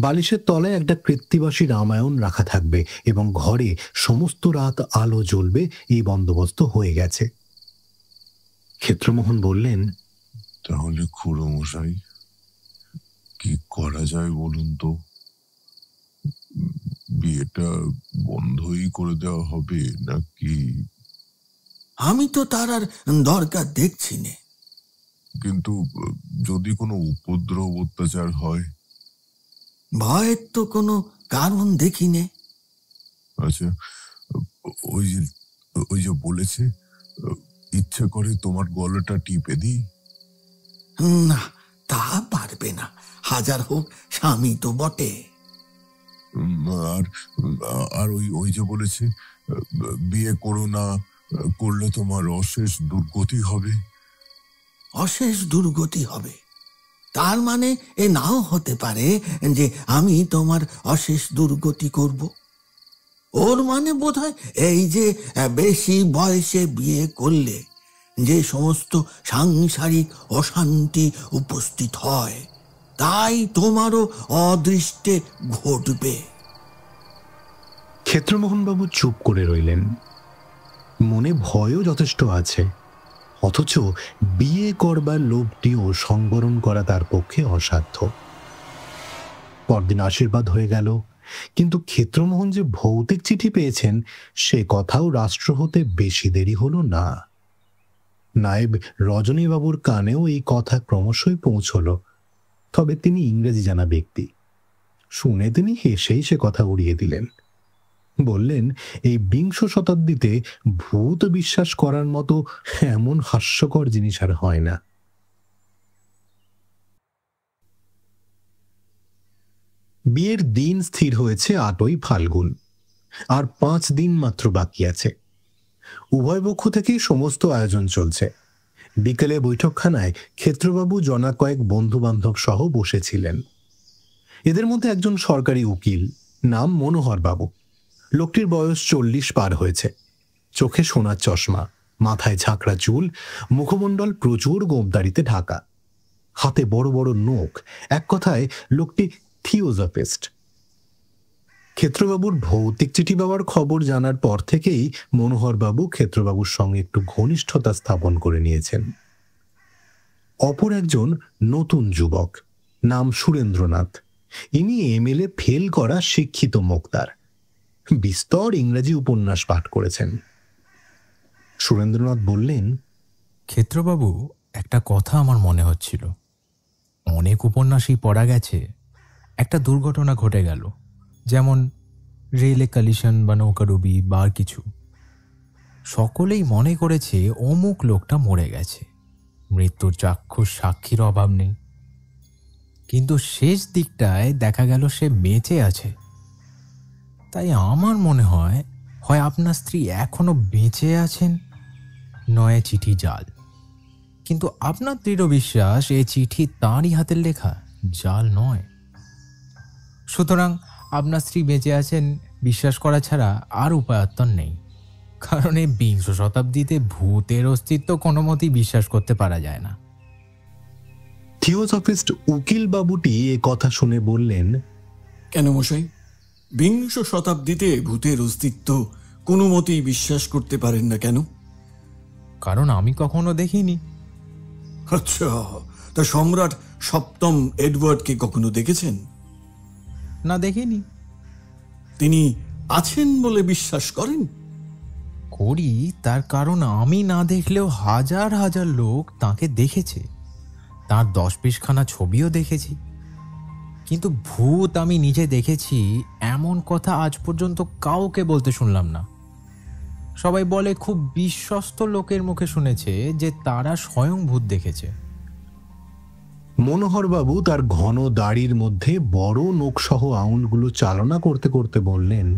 বালিশের তলায় একটা কৃত্তিবাসী রামায়ণ রাখা থাকবে এবং ঘরে সমস্ত রাত আলো জ্বলবে, এই বন্দোবস্ত হয়ে গেছে। ক্ষেত্রমোহন বললেন, তাহলে খুড়োমশাই কি করা যায় বলুন তো? বিয়েটা বন্ধই করে দেওয়া হবে নাকি? আমি তো তার আর দরকার দেখছি নে। কিন্তু যদি কোনো উপদ্রব অত্যাচার হয়? ভয়ের তো কোনো কারণ দেখি নে। আচ্ছা, ওই যে বলেছে, ইচ্ছে করে তোমার গলাটা টিপে দিই। না, তা পারবে না, হাজার হোক স্বামী তো বটে। আর ওই যে বলেছে, বিয়ে করো না, করলে তোমার অশেষ দুর্গতি হবে। অশেষ দুর্গতি হবে তার মানে এ নাও হতে পারে যে আমি তোমার অশেষ দুর্গতি করব। ওর মানে বোধহয় এই যে বেশি বয়সে বিয়ে করলে যে সমস্ত সাংসারিক অশান্তি উপস্থিত হয়, তাই তোমারও অদৃষ্টে ঘটবে। ক্ষেত্রমোহনবাবু চুপ করে রইলেন। মনে ভয়ও যথেষ্ট আছে, অথচ বিয়ে করবার লোভটিও সংবরণ করা তার পক্ষে অসাধ্য। পরদিন আশীর্বাদ হয়ে গেল, কিন্তু ক্ষেত্রমোহন যে ভৌতিক চিঠি পেয়েছেন সে কথাও রাষ্ট্র হতে বেশি দেরি হলো না। নায়েব রজনীবাবুর কানেও এই কথা ক্রমশই পৌঁছল, তবে তিনি ইংরেজি জানা ব্যক্তি। শুনে তিনি হেসেই সে কথা উড়িয়ে দিলেন। বললেন, এই 20 শতাব্দীতে ভূত বিশ্বাস করার মতো এমন হাস্যকর জিনিস আর হয় না। বিয়ের দিন স্থির হয়েছে 8ই ফাল্গুন। আর 5 দিন মাত্র বাকি আছে। উভয় পক্ষ থেকেই সমস্ত আয়োজন চলছে। বিকেলে বৈঠকখানায় ক্ষেত্রবাবু জনা কয়েক বন্ধু বান্ধব সহ বসেছিলেন। এদের মধ্যে একজন সরকারি উকিল, নাম মনোহর বাবু। লোকটির বয়স 40 পার হয়েছে। চোখে সোনার চশমা, মাথায় ঝাঁকড়া চুল, মুখমণ্ডল প্রচুর গোঁফদাড়িতে ঢাকা, হাতে বড় বড় নখ। এক কথায় লোকটি থিওজফিস্ট। ক্ষেত্রবাবুর ভৌতিক চিঠি পাওয়ার খবর জানার পর থেকেই মনোহরবাবু ক্ষেত্রবাবুর সঙ্গে একটু ঘনিষ্ঠতা স্থাপন করে নিয়েছেন। অপর একজন নতুন যুবক, নাম সুরেন্দ্রনাথ। ইনি এমএলএ ফেল করা শিক্ষিত মোক্তার। বিস্তর ইংরেজি উপন্যাস পাঠ করেছেন। সুরেন্দ্রনাথ বললেন, ক্ষেত্রবাবু, একটা কথা আমার মনে হচ্ছিল। অনেক উপন্যাসই পড়া গেছে, একটা দুর্ঘটনা ঘটে গেল, যেমন রেলে কলিশন বা নৌকাডুবি বা আর কিছু। সকলেই মনে করেছে অমুক লোকটা মরে গেছে, মৃত্যুর চাক্ষুষ সাক্ষীর অভাব নেই। কিন্তু শেষ দিকটায় দেখা গেল সে বেঁচে আছে। তাই আমার মনে হয়, হয় আপনার স্ত্রী এখনো বেঁচে আছেন, নয় চিঠি জাল। কিন্তু আপনার দৃঢ় বিশ্বাস এই চিঠি তাঁরই হাতের লেখা, জাল নয়। সুতরাং আপনার স্ত্রী বেঁচে আছেন বিশ্বাস করা ছাড়া আর উপায়ত্তর নেই। কারণ এই 20 শতাব্দীতে ভূতের অস্তিত্ব কোনো মতেই বিশ্বাস করতে পারা যায় না। থিওজফিস্ট উকিল বাবুটি এ কথা শুনে বললেন, কেন মশাই, 20 শতাব্দীতে ভূতের অস্তিত্ব কোনো মতেই বিশ্বাস করতে পারেন না কেন? কারণ আমি কখনো দেখিনি। আচ্ছা, তা সম্রাট 7ম এডওয়ার্ডকে কখনো দেখেছেন? না, দেখিনি। তিনি আছেন বলে বিশ্বাস করেন? করি, তার কারণ আমি না দেখলেও হাজার হাজার লোক তাকে দেখেছে। তার 10-20খানা ছবিও দেখেছি। কিন্তু ভূত আমি নিজে দেখেছি এমন কথা আজ পর্যন্ত কাউকে বলতে শুনলাম না। সবাই বলে খুব বিশ্বস্ত লোকের মুখে শুনেছে যে তারা স্বয়ং ভূত দেখেছে। মনোহরবাবু তার ঘন দাড়ির মধ্যে বড় নখসহ আঙুলগুলো চালনা করতে করতে বললেন,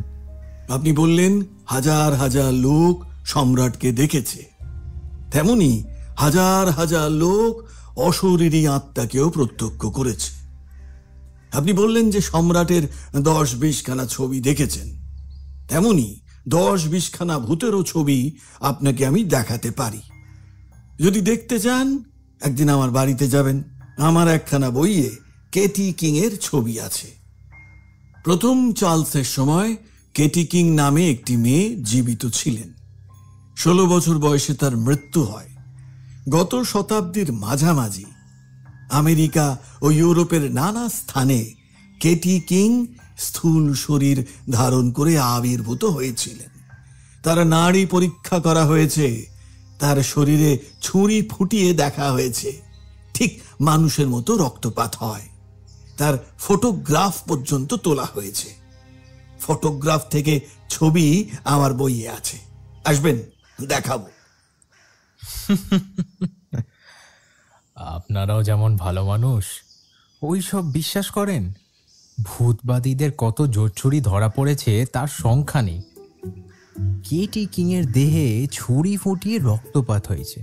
আপনি বললেন হাজার হাজার লোক সম্রাটকে দেখেছে, তেমনি হাজার হাজার লোক অশরীরী আত্মাকেও প্রত্যক্ষ করেছে। আপনি বললেন যে সম্রাটের 10-20খানা ছবি দেখেছেন, তেমনি 10-20খানা ভূতেরও ছবি আপনাকে আমি দেখাতে পারি। যদি দেখতে চান, একদিন আমার বাড়িতে যাবেন। আমার একখানা বইয়ে কেটি কিং এর ছবি আছে। প্রথম চার্লসের সময় কেটি কিং নামে একটি মেয়ে জীবিত ছিলেন। 16 বছর বয়সে তার মৃত্যু হয়। গত শতাব্দীর মাঝামাঝি আমেরিকা ও ইউরোপের নানা স্থানে কেটি কিং স্থূল শরীর ধারণ করে আবির্ভূত হয়েছিলেন। তার নাড়ি পরীক্ষা করা হয়েছে, তার শরীরে ছুরি ফুটিয়ে দেখা হয়েছে, ঠিক মানুষের মতো রক্তপাত হয়। তার ফটোগ্রাফ পর্যন্ত তোলা হয়েছে। ফটোগ্রাফ থেকে ছবি আমার বইয়ে আছে, আসবেন, দেখাবো। আপনারাও যেমন ভালো মানুষ, ওই সব বিশ্বাস করেন। ভূতবাদীদের কত জোরছুরি ধরা পড়েছে তার সংখ্যা নেই। কেটি কিং এর দেহে ছুরি ফুটিয়ে রক্তপাত হয়েছে,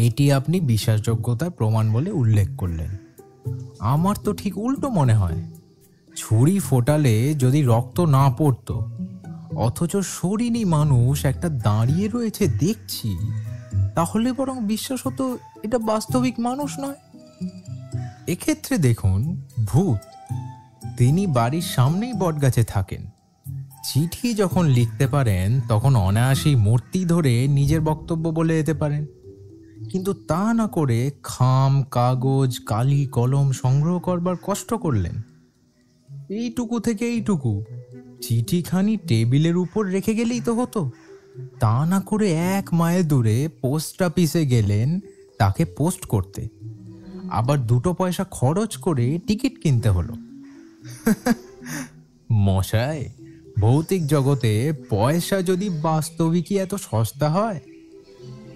এটি আপনি বিশ্বাসযোগ্যতার প্রমাণ বলে উল্লেখ করলেন। আমার তো ঠিক উল্টো মনে হয়। ছুরি ফোটালে যদি রক্ত না পড়তো, অথচ শরীরী মানুষ একটা দাঁড়িয়ে রয়েছে দেখছি, তাহলে বরং বিশ্বাস হতো এটা বাস্তবিক মানুষ নয়। এক্ষেত্রে দেখুন, ভূত তিনি বাড়ির সামনেই বটগাছে থাকেন। চিঠি যখন লিখতে পারেন তখন অনায়াসেই মূর্তি ধরে নিজের বক্তব্য বলে যেতে পারেন। কিন্তু তা না করে খাম, কাগজ, কালি, কলম সংগ্রহ করবার কষ্ট করলেন। এইটুকু থেকে এইটুকু চিঠিখানি টেবিলের উপর রেখে গেলেই তো হতো। তা না করে 1 মাইল দূরে পোস্ট অফিসে গেলেন তাকে পোস্ট করতে, আবার 2 পয়সা খরচ করে টিকিট কিনতে হলো। মশাই, ভৌতিক জগতে পয়সা যদি বাস্তবিকই এত সস্তা হয়,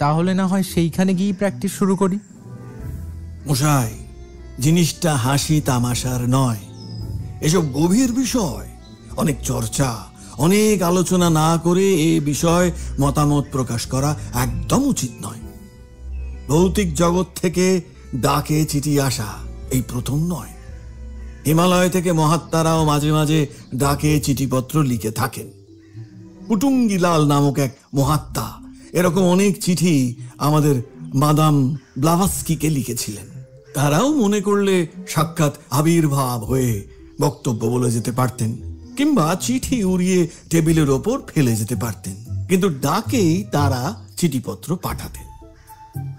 তাহলে না হয় সেইখানে গিয়ে প্র্যাকটিস শুরু করি। মশাই, জিনিসটা হাসি তামাশার নয়, এসব গভীর বিষয়, অনেক চর্চা, অনেক আলোচনা না করে এ বিষয়ে মতামত প্রকাশ করা একদম উচিত নয়। ভৌতিক জগৎ থেকে ডাকে চিঠি আসা এই প্রথম নয়। হিমালয় থেকে মহাত্মারাও মাঝে মাঝে ডাকে চিঠিপত্র লিখে থাকেন। কুটুঙ্গিলাল নামক এক মহাত্মা এরকম অনেক চিঠি আমাদের মাদাম ব্লাভাস্কিকে লিখেছিলেন। তারাও মনে করলে সাক্ষাৎ আবির্ভাব হয়ে বক্তব্য বলে যেতে পারতেন, কিংবা চিঠি উড়িয়ে টেবিলের ওপর ফেলে যেতে পারতেন, কিন্তু ডাকেই তারা চিঠিপত্র পাঠাতেন।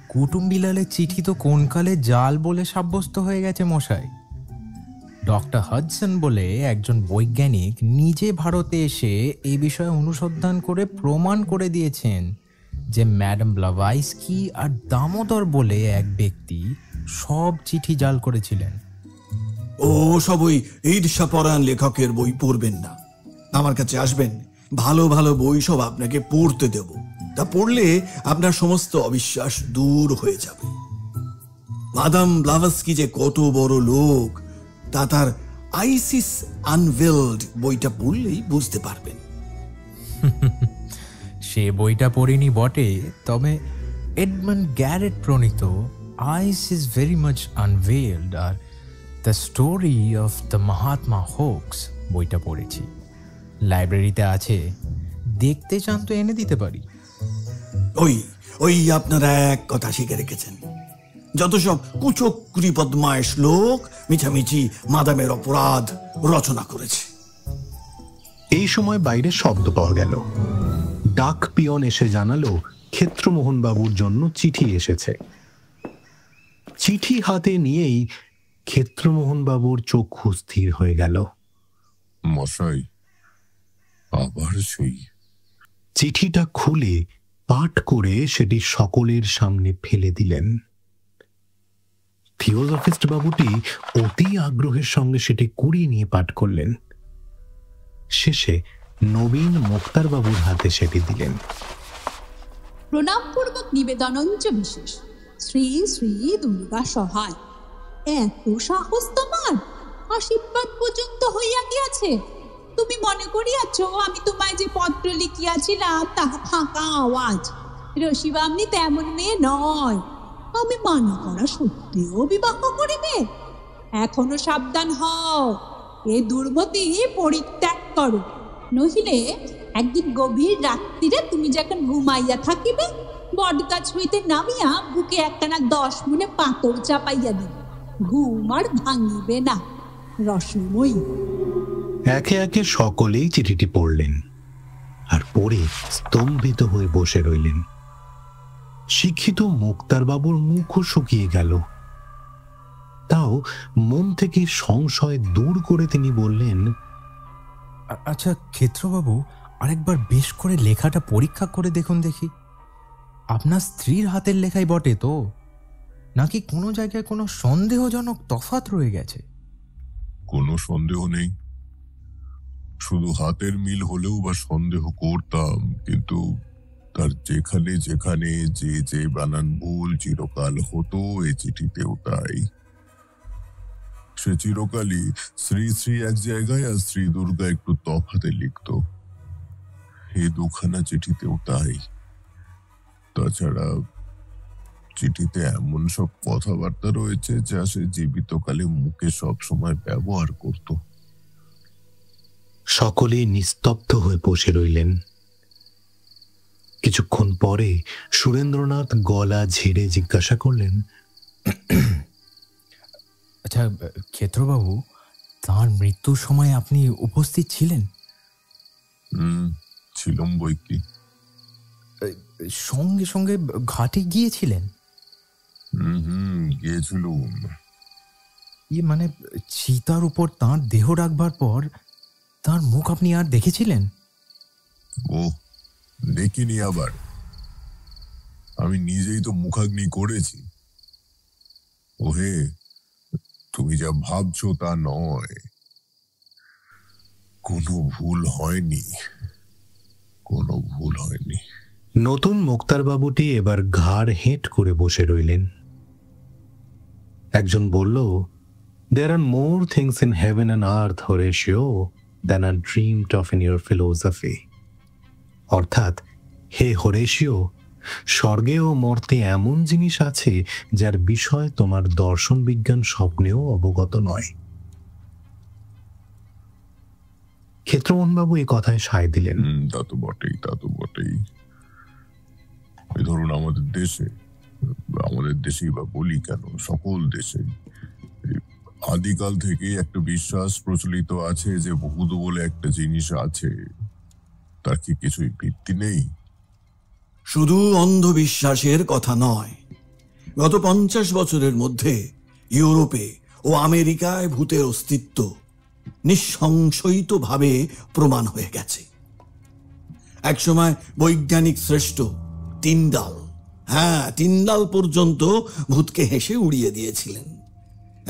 কুটুম্বিলালের চিঠি তো কোন কালে জাল বলে সাব্যস্ত হয়ে গেছে মশাই। ডক্টর হাডসন বলে একজন বৈজ্ঞানিক নিজে ভারতে এসে এই বিষয়ে অনুসন্ধান করে প্রমাণ করে দিয়েছেন যে ম্যাডাম ব্লাভাস্কি আর দামোদর বলে এক ব্যক্তি সব চিঠি জাল করেছিলেন। ও সব ওই ঈর্ষাপরায়ণ লেখকের বই পড়বেন না, আমার কাছে আসবেন, ভালো ভালো বই সব আপনাকে পড়তে দেব। তা পড়লে আপনার সমস্ত অবিশ্বাস দূর হয়ে যাবে। মাদাম ব্লাভাস্কি যে কত বড় লোক তা তার আইসিস আনভেলড বইটা পড়লেই বুঝতে পারবেন। সে বইটা পড়িনি বটে, তবে এডমন্ড গ্যারেট প্রণীত ice is very much unveiled or the story of the Mahatma hoax বইটা পড়েছি। লাইব্রেরিতে আছে, দেখতে চান তো এনে দিতে পারি। ওই ওই আপনারা এক কথা শিখে রেখেছেন, যত সব কুচক্রি পদ্মায় শ্লোক মিছামিছি মাদামের অপরাধ রচনা করেছে। এই সময় বাইরে শব্দ পাওয়া গেল। ডাক পিয়ন এসে জানালো ক্ষেত্রমোহন বাবুর জন্য চিঠি এসেছে। চিঠি হাতে নিয়েই ক্ষেত্রমোহন বাবুর চক্ষু স্থির হয়ে গেল। মশাই, আবার সেই চিঠিটা খুলে পাঠ করে সেটি সকলের সামনে ফেলে দিলেন। থিওজফিস্ট বাবুটি অতি আগ্রহের সঙ্গে সেটি কুড়িয়ে নিয়ে পাঠ করলেন। শেষে নবীন মোক্তার বাবুর হাতে সেটি দিলেন। প্রণামপূর্বক নিবেদনঞ্চ বিশেষ, শ্রী শ্রী দুর্গা সহায়। এত সাহস তোমার, আশীর্বাদ পর্যন্ত হইয়া গিয়াছে। তুমি মনে করিয়াছ আমি তোমায় যে পত্র লিখিয়াছিলাম তাহা ফাঁকা আওয়াজ? রসিবামনি তেমন মেয়ে নয়, আমি মানা করা সত্ত্বেও বিবাহ করিবে। এখনো সাবধান হও, এ দুর্মতি পরিত্যাগ করো, নহিলে একদিন গভীর রাত্রিরে তুমি যখন ঘুমাইয়া থাকিবে, বটগাছ হইতে নামিয়া বুকে একখানা 10 মুনে পাথর চাপাইয়া দিবে, ঘুম আর ভাঙিবে না। রসময়ী। একে একে সকলেই চিঠিটি পড়লেন, আর পড়ে স্তম্ভিত হয়ে বসে রইলেন। শিক্ষিত মোক্তার বাবুর মুখও শুকিয়ে গেল। তাও মন থেকে সংশয় দূর করে তিনি বললেন, আচ্ছা ক্ষেত্রবাবু, আরেকবার বেশ করে লেখাটা পরীক্ষা করে দেখুন দেখি। আপনার স্ত্রীর হাতের লেখাই বটে তো, নাকি কোনো জায়গায় কোনো সন্দেহজনক তফাৎ রয়ে গেছে? কোনো সন্দেহ নেই, শুধু হাতের মিল হলেও বা সন্দেহ করতাম, কিন্তু তার যেখানে যেখানে যে যে বানান ভুল চিরকাল হতো এ চিঠিতেও তাই। সে চিরকালই শ্রী শ্রী এক জায়গায় আর শ্রী দুর্গা একটু তফাতে লিখত, এই দুখানা চিঠিতেও তাই। তাছাড়া চিঠিতে এমন সব কথাবার্তা রয়েছে যা সে জীবিতকালে মুখে সব সময় ব্যবহার করত। সকলে নিস্তব্ধ হয়ে বসে রইলেন। কিছুক্ষণ পরে সুরেন্দ্রনাথ গলা ঝেড়ে জিজ্ঞাসা করলেন, আচ্ছা ক্ষেত্রবাবু, তার মৃত্যুর সময় আপনি উপস্থিত ছিলেন? ছিলাম বই কি। সঙ্গে সঙ্গে ঘাটে গিয়েছিলেন? গিয়েছিলুম। মানে চিতার উপর তাঁর দেহ রাখবার পর তার মুখ আপনি আর দেখেছিলেন? ও দেখিনি, আবার আমি নিজেই তো মুখাগ্নি করেছি। ওহে, তুমি যা ভাবছো তা নয়, কোনো ভুল হয়নি, কোনো ভুল হয়নি। নতুন মোক্তার বাবুটি এবার ঘাড় হেঁট করে বসে রইলেন। একজন বলল, "There are more things in heaven and earth, Horatio, than are dreamed of in your philosophy. অর্থাৎ, হে হরেশীয়, স্বর্গে ও মর্তে এমন জিনিস আছে যার বিষয় তোমার দর্শন বিজ্ঞান স্বপ্নেও অবগত নয়। ক্ষেত্রমোহনবাবু এই কথায় সায় দিলেন। তা তো বটেই। এই ধরুন আমাদের দেশেই বা বলি কেন, সকল দেশে আদিকাল থেকে একটা বিশ্বাস প্রচলিত আছে যে ভূত বলে একটা জিনিস আছে। তার কি কিছুই ভিত্তি নেই? শুধু অন্ধবিশ্বাসের কথা নয়, গত 50 বছরের মধ্যে ইউরোপে ও আমেরিকায় ভূতের অস্তিত্ব নিঃসংশয়িতভাবে প্রমাণ হয়ে গেছে। একসময় বৈজ্ঞানিক শ্রেষ্ঠ টিন্ডাল পর্যন্ত ভূতকে হেসে উড়িয়ে দিয়েছিলেন।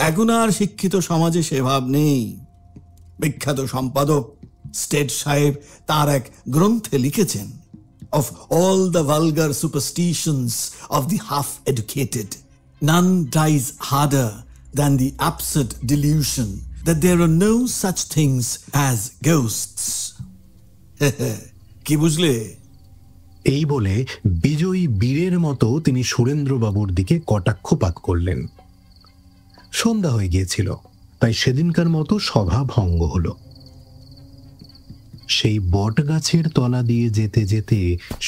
এখন আর শিক্ষিত সমাজে সে ভাব নেই। বিখ্যাত সম্পাদক স্টেড সাহেব তার এক গ্রন্থে লিখেছেন, of all the vulgar superstitions of the half-educated, none dies harder than the absurd delusion that there are no such things as ghosts. কি বুঝলে? এই বলে বিজয়ী বীরের মতো তিনি সুরেন্দ্রবাবুর দিকে কটাক্ষপাত করলেন। সন্ধ্যা হয়ে গিয়েছিল, তাই সেদিনকার মতো সভা ভঙ্গ হল। সেই বট গাছের তলা দিয়ে যেতে যেতে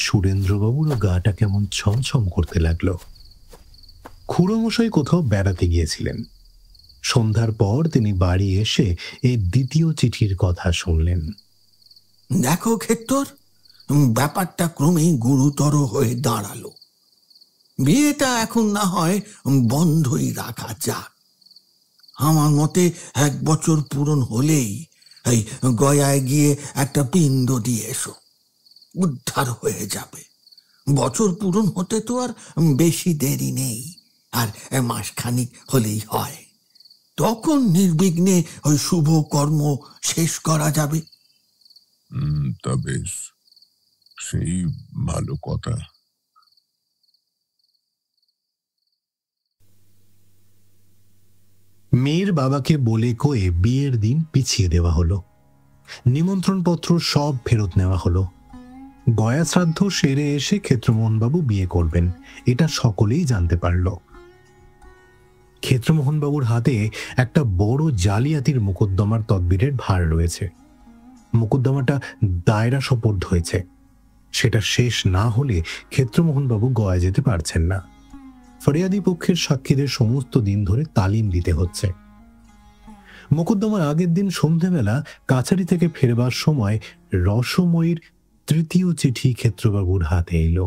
সুরেন্দ্রবাবুরও গাটা কেমন ছমছম করতে লাগলো। খুড়োমশাই কোথাও বেড়াতে গিয়েছিলেন। সন্ধ্যার পর তিনি বাড়ি এসে এই দ্বিতীয় চিঠির কথা শুনলেন। দেখো ক্ষেত্র, ব্যাপারটা ক্রমেই গুরুতর হয়ে দাঁড়ালো। বিয়েটা এখন না হয় বন্ধই রাখা যাক। আমার মতে 1 বছর পূরণ হলেই এই গয়ায় গিয়ে একটা পিণ্ড দিয়ে এসো, উদ্ধার হয়ে যাবে। বছর পূরণ হতে তো আর বেশি দেরি নেই, আর মাসখানিক হলেই হয়। তখন নির্বিঘ্নে ওই শুভ কর্ম শেষ করা যাবে। তা বেশ, সেই ভালো কথা। মেয়ের বাবাকে বলে কয়ে বিয়ের দিন পিছিয়ে দেওয়া হলো। নিমন্ত্রণপত্র সব ফেরত নেওয়া হলো। গয়া শ্রাদ্ধ সেরে এসে ক্ষেত্রমোহনবাবু বিয়ে করবেন, এটা সকলেই জানতে পারল। ক্ষেত্রমোহনবাবুর হাতে একটা বড় জালিয়াতির মোকদ্দমার তদবিরের ভার রয়েছে। মোকদ্দমাটা দায়রা সোপর্দ হয়েছে। সেটা শেষ না হলে ক্ষেত্রমোহনবাবু গয়া যেতে পারছেন না। ফরিয়াদি পক্ষের সাক্ষীদের সমস্ত দিন ধরে তালিম দিতে হচ্ছে। মোকদ্দমার আগের দিন সন্ধ্যেবেলা কাছারি থেকে ফেরবার সময় রসময়ীর 3য় চিঠি ক্ষেত্রবাবুর হাতে এলো।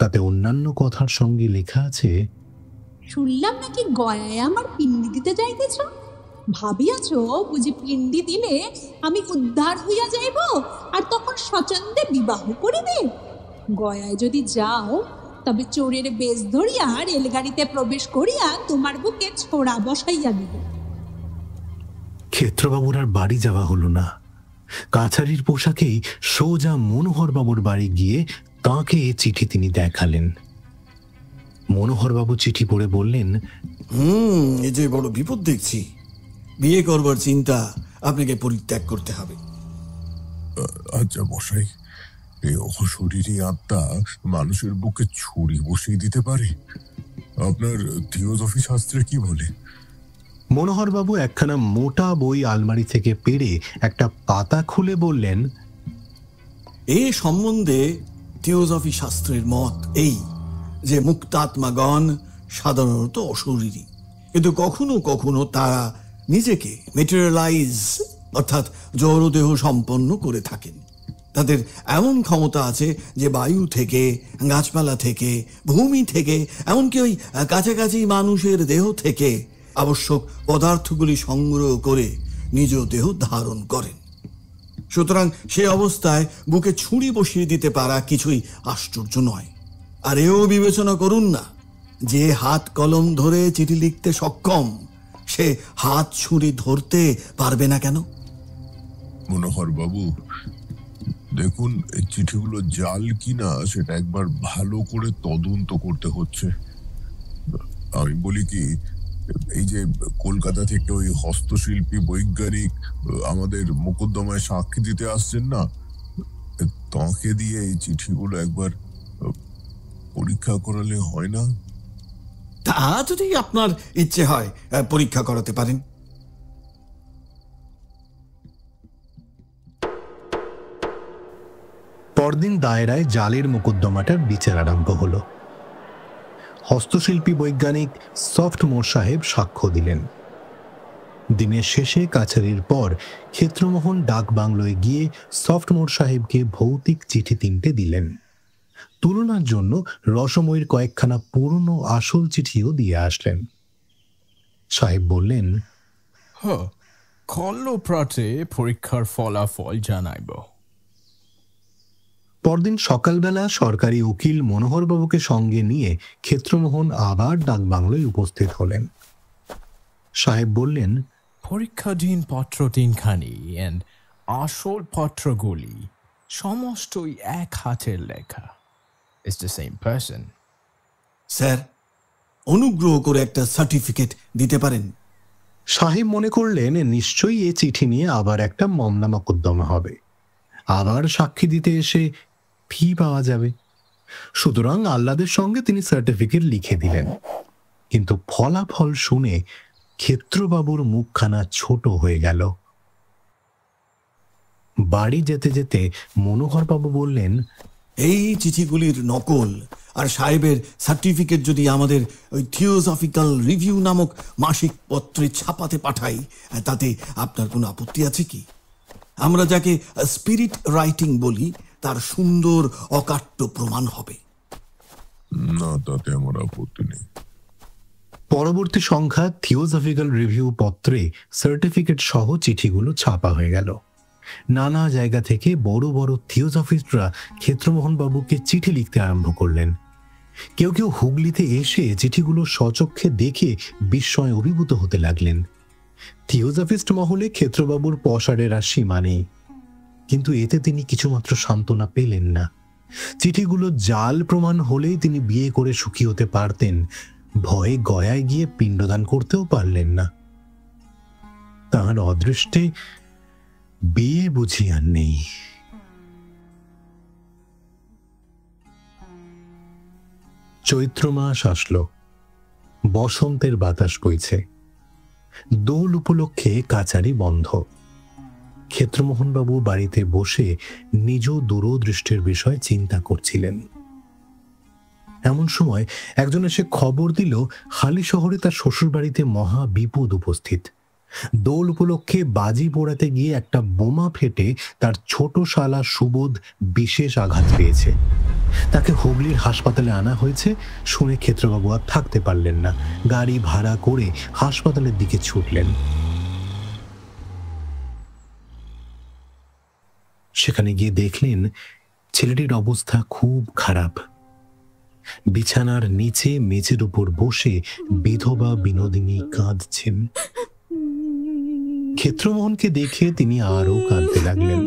তাতে অন্যান্য কথার সঙ্গে লেখা আছে, শুনলাম নাকি গয়ায় আমার পিণ্ডি দিতে যাইতেছ। ভাবিয়াছ বুঝি পিণ্ডি দিলে আমি উদ্ধার হইয়া যাইব, আর তখন স্বচ্ছন্দে বিবাহ করিবে। গয়ায় যদি যাও, তবে চোরের বেশ ধরিয়া রেলগাড়িতে প্রবেশ করিয়া তোমার বুকে ছোড়া বসাইয়া দিব। ক্ষেত্রবাবুর আর বাড়ি যাওয়া হলো না। কাছারির পোশাকেই সোজা মনোহরবাবুর বাড়ি গিয়ে তাঁকে এ চিঠি তিনি দেখালেন। মনোহরবাবু চিঠি পড়ে বললেন, এ যে বড় বিপদ দেখছি। বিয়ে করবার চিন্তা আপনাকে পরিত্যাগ করতে হবে। আচ্ছা মশাই, এই অশরীরী আত্মা মানুষের বুকে ছুরি বসিয়ে দিতে পারে? আপনার থিওজফি শাস্ত্রে কি বলে? মনোহরবাবু একখানা মোটা বই আলমারি থেকে পেড়ে একটা পাতা খুলে বললেন, এ সম্বন্ধে থিওজফি শাস্ত্রের মত এই যে মুক্তাত্মাগণ সাধারণত অশরীরী, কিন্তু কখনো কখনো তারা নিজেকে মেটেরিয়ালাইজ অর্থাৎ জড়দেহ সম্পন্ন করে থাকেন। তাদের এমন ক্ষমতা আছে যে বায়ু থেকে, গাছপালা থেকে, ভূমি থেকে, এমনকি ওই কাছাকাছি মানুষের দেহ থেকে আবশ্যক পদার্থগুলি সংগ্রহ করে নিজ দেহ ধারণ করেন। সুতরাং সে অবস্থায় বুকে ছুরি বসিয়ে দিতে পারা কিছুই আশ্চর্য নয়। আর এও বিবেচনা করুন না, যে হাত কলম ধরে চিঠি লিখতে সক্ষম, সে হাত ছুরি ধরতে পারবে না কেন? মনোহর বাবু, দেখুন এই চিঠিগুলো জাল কিনা সেটা একবার ভালো করে তদন্ত করতে হচ্ছে। আমি বলি কি, এই যে কলকাতা থেকে ওই হস্তশিল্পী বৈজ্ঞানিক আমাদের মোকদ্দমায় সাক্ষী দিতে আসছেন না, তাকে দিয়ে এই চিঠিগুলো একবার পরীক্ষা করালে হয় না? তা যদি আপনার ইচ্ছে হয় পরীক্ষা করাতে পারেন। পরদিন দায়রায় জালের মোকদ্দমাটার বিচার আরম্ভ হলো। হস্তশিল্পী বৈজ্ঞানিক সফটমোর সাহেব সাক্ষ্য দিলেন। দিনের শেষে কাছারির পর ক্ষেত্রমোহন ডাক বাংলোয় গিয়ে সফটমোর সাহেবকে ভৌতিক চিঠি 3টে দিলেন। তুলনার জন্য রসময়ীর কয়েকখানা পুরনো আসল চিঠিও দিয়ে আসলেন। সাহেব বললেন, খলপ্রাতে পরীক্ষার ফলাফল জানাইব। পরদিন সকালবেলা সরকারি উকিল মনোহরবাবুকে সঙ্গে নিয়ে ক্ষেত্রমোহন আবার ডাকবাংলোয় উপস্থিত হলেন। সাহেব বললেন, পরীক্ষাধীন পত্র 3খানি এন্ড আসল পত্রগুলি সমস্তই এক হাতের লেখা। It's the same person. Sir, অনুগ্রহ করে একটা সার্টিফিকেট দিতে পারেন? সাহেব মনে করলেন নিশ্চয়ই এ চিঠি নিয়ে আবার একটা মামলা মোকদ্দমা হবে, আবার সাক্ষী দিতে এসে ফি পাওয়া যাবে। সুতরাং আহ্লাদের সঙ্গে তিনি সার্টিফিকেট লিখে দিলেন। কিন্তু ফলাফল শুনে ক্ষেত্রবাবুর মুখখানা ছোট হয়ে গেল। বাড়ি যেতে যেতে মনোহরবাবু বললেন, এই চিঠিগুলির নকল আর সাহেবের সার্টিফিকেট যদি আমাদের ওই থিওসফিক্যাল রিভিউ নামক মাসিক পত্রে ছাপাতে পাঠাই, তাতে আপনার কোনো আপত্তি আছে কি? আমরা যাকে স্পিরিট রাইটিং বলি, তার সুন্দর অকাট্য প্রমাণ হবে। না, তাতে আমার আপত্তি নেই। পরবর্তী সংখ্যা থিওসফিক্যাল রিভিউ পত্রে সার্টিফিকেট সহ চিঠিগুলো ছাপা হয়ে গেল। নানা জায়গা থেকে বড় বড় থিওসফিস্টরা ক্ষেত্রমোহন বাবুকে চিঠি লিখতে আরম্ভ করলেন। কেউ কেউ হুগলিতে এসে চিঠিগুলো স্বচক্ষে দেখে বিস্ময়ে অভিভূত হতে লাগলেন। থিওসফিস্ট মহলে ক্ষেত্রবাবুর পসারের আর সীমা নেই, কিন্তু এতে তিনি কিছুমাত্র সান্ত্বনা পেলেন না। চিঠিগুলো জাল প্রমাণ হলেই তিনি বিয়ে করে সুখী হতে পারতেন, ভয়ে গয়ায় গিয়ে পিণ্ডদান করতেও পারলেন না। তাহার অদৃষ্টে বিয়ে বুঝি আর নেই। চৈত্র মাস আসলো, বসন্তের বাতাস বইছে। দোল উপলক্ষে কাছারি বন্ধ। ক্ষেত্রমোহনবাবু বাড়িতে বসে নিজ দূরদৃষ্টির বিষয় চিন্তা করছিলেন। এমন সময় একজন এসে খবর দিল হালি শহরে তার শ্বশুর বাড়িতে মহা বিপদ উপস্থিত। দোল উপলক্ষে বাজি পোড়াতে গিয়ে একটা বোমা ফেটে তার ছোট শালা সুবোধ বিশেষ আঘাত পেয়েছে। তাকে হুগলির হাসপাতালে আনা হয়েছে। শুনে ক্ষেত্রবাবু আর থাকতে পারলেন না, গাড়ি ভাড়া করে হাসপাতালের দিকে ছুটলেন। সেখানে গিয়ে দেখলেন ছেলেটির অবস্থা খুব খারাপ। বিছানার নিচে মেঝের উপর বসে বিধবা বিনোদিনী কাঁদছেন। ক্ষেত্রমোহনকে দেখে তিনি আরো কাঁদতে লাগলেন।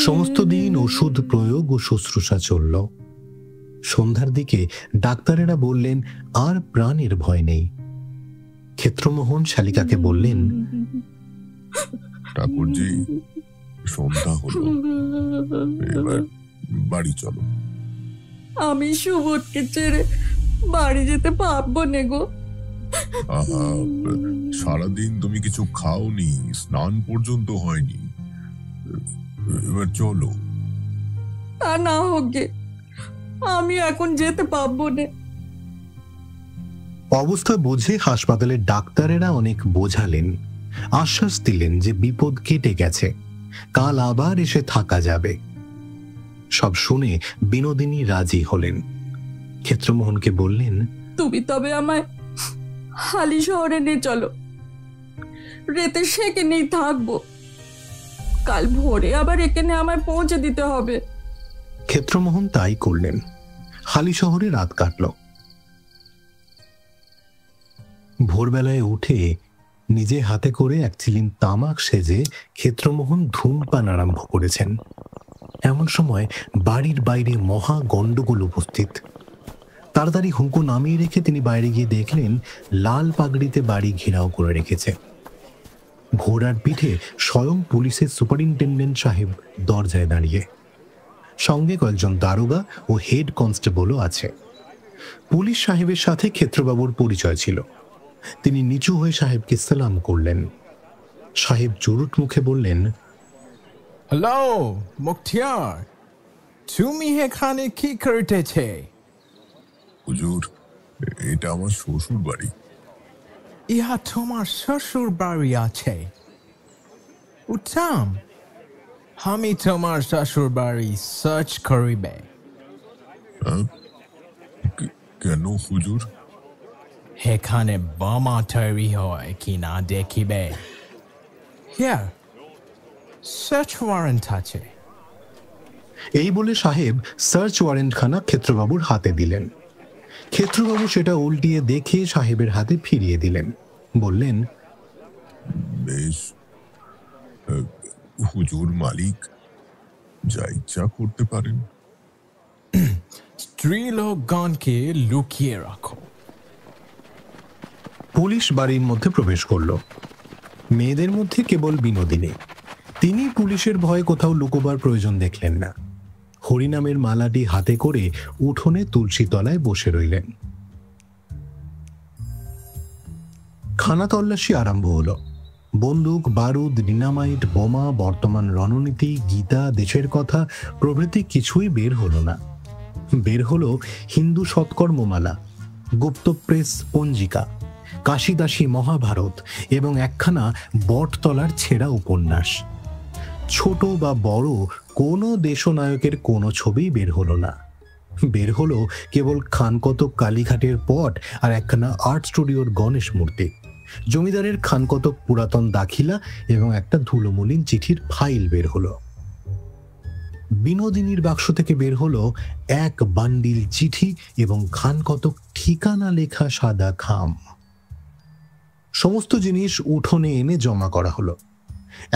সমস্ত দিন ওষুধ প্রয়োগ ও শুশ্রূষা চলল। সন্ধ্যার দিকে ডাক্তারেরা বললেন আর প্রাণের ভয় নেই। ক্ষেত্রমোহন শালিকাকে বললেন, ঠাকুরজি, সন্ধ্যা হলো, এবার বাড়ি চলো। আমি সুবোধকে ছেড়ে বাড়ি যেতে পারবো না গো। আহা, সারাদিন তুমি কিছু খাওনি, স্নান পর্যন্ত হয়নি, এবার চলো। তা না হোক গে, আমি এখন যেতে পারবো না। অবস্থা বুঝে হাসপাতালের ডাক্তারেরা অনেক বোঝালেন, আশ্বাস দিলেন যে বিপদ কেটে গেছে, কাল আবার এসে থাকা যাবে। সব শুনে বিনোদিনী রাজি হলেন। ক্ষেত্রমোহনকে বললেন, তুমি তবে আমায় হালি শহরে নিয়ে চলো, রেতে সেখানেই থাকবো। কাল ভোরে আবার এখানে আমায় পৌঁছে দিতে হবে। ক্ষেত্রমোহন তাই করলেন। হালি শহরে রাত কাটল। ভোরবেলায় উঠে নিজে হাতে করে এক চিলিম তামাক সেজে ক্ষেত্রমোহন ধূমপান আরম্ভ করেছেন। এমন সময় বাড়ির বাইরে মহা গন্ডগোল উপস্থিত। তাড়াতাড়ি হুঁকো নামিয়ে রেখে তিনি বাইরে গিয়ে দেখলেন লাল পাগড়িতে বাড়ি ঘেরাও করে রেখেছে। ঘোড়ার পিঠে স্বয়ং পুলিশের সুপারিনটেন্ডেন্ট সাহেব দরজায় দাঁড়িয়ে, সঙ্গে কয়েকজন দারোগা ও হেড কনস্টেবলও আছে। পুলিশ সাহেবের সাথে ক্ষেত্রবাবুর পরিচয় ছিল। তিনি নিচু হয়ে সাহেবকে সালাম করলেন। সাহেব চুরুট মুখে বললেন, হ্যালো মুখতিয়ার, তুমি এখানে কি করতেছে? হুজুর, এটা আমার শ্বশুর বাড়ি। ইহা তোমার শ্বশুর বাড়ি আছে? উত্তম, আমি তোমার শ্বশুর বাড়ি সার্চ করিবে। কেন হুজুর? এখানে বোমা তৈরি হয় কিনা দেখিবে। হিয়ার সার্চ ওয়ারেন্ট আছে। এই বলে সাহেব সার্চ ওয়ারেন্টখানা ক্ষেত্রবাবুর হাতে দিলেন। ক্ষেত্রবাবু সেটা উল্টিয়ে দেখে সাহেবের হাতে ফিরিয়ে দিলেন। বললেন, বেশ, হুজুর মালিক যা ইচ্ছা করতে পারেন। স্ত্রীলোকগণকে লুকিয়ে রাখো। পুলিশ বাড়ির মধ্যে প্রবেশ করল। মেয়েদের মধ্যে কেবল বিনোদিনী। তিনি পুলিশের ভয়ে কোথাও লুকোবার প্রয়োজন দেখলেন না। হরিনামের মালাটি হাতে করে উঠোনে তুলসী তলায় বসে রইলেন। খানা তল্লাশি আরম্ভ হলো। বন্দুক, বারুদ, ডিনামাইট, বোমা, বর্তমান রণনীতি, গীতা, দেশের কথা প্রভৃতি কিছুই বের হলো না। বের হলো হিন্দু সৎকর্মমালা, গুপ্তপ্রেস পঞ্জিকা, কাশিদাসী মহাভারত এবং একখানা বটতলার ছেঁড়া উপন্যাস। ছোট বা বড় কোনো দেশনায়কের কোনো ছবি বের হলো না। বের হলো কেবল খানকতক কালীঘাটের পট আর একখানা আর্ট স্টুডিওর গণেশ মূর্তি, জমিদারের খানকতক পুরাতন দাখিলা এবং একটা ধুলোমলিন চিঠির ফাইল বের হলো। বিনোদিনীর বাক্স থেকে বের হলো এক বান্ডিল চিঠি এবং খানকতক ঠিকানা লেখা সাদা খাম। সমস্ত জিনিস উঠোনে এনে জমা করা হলো।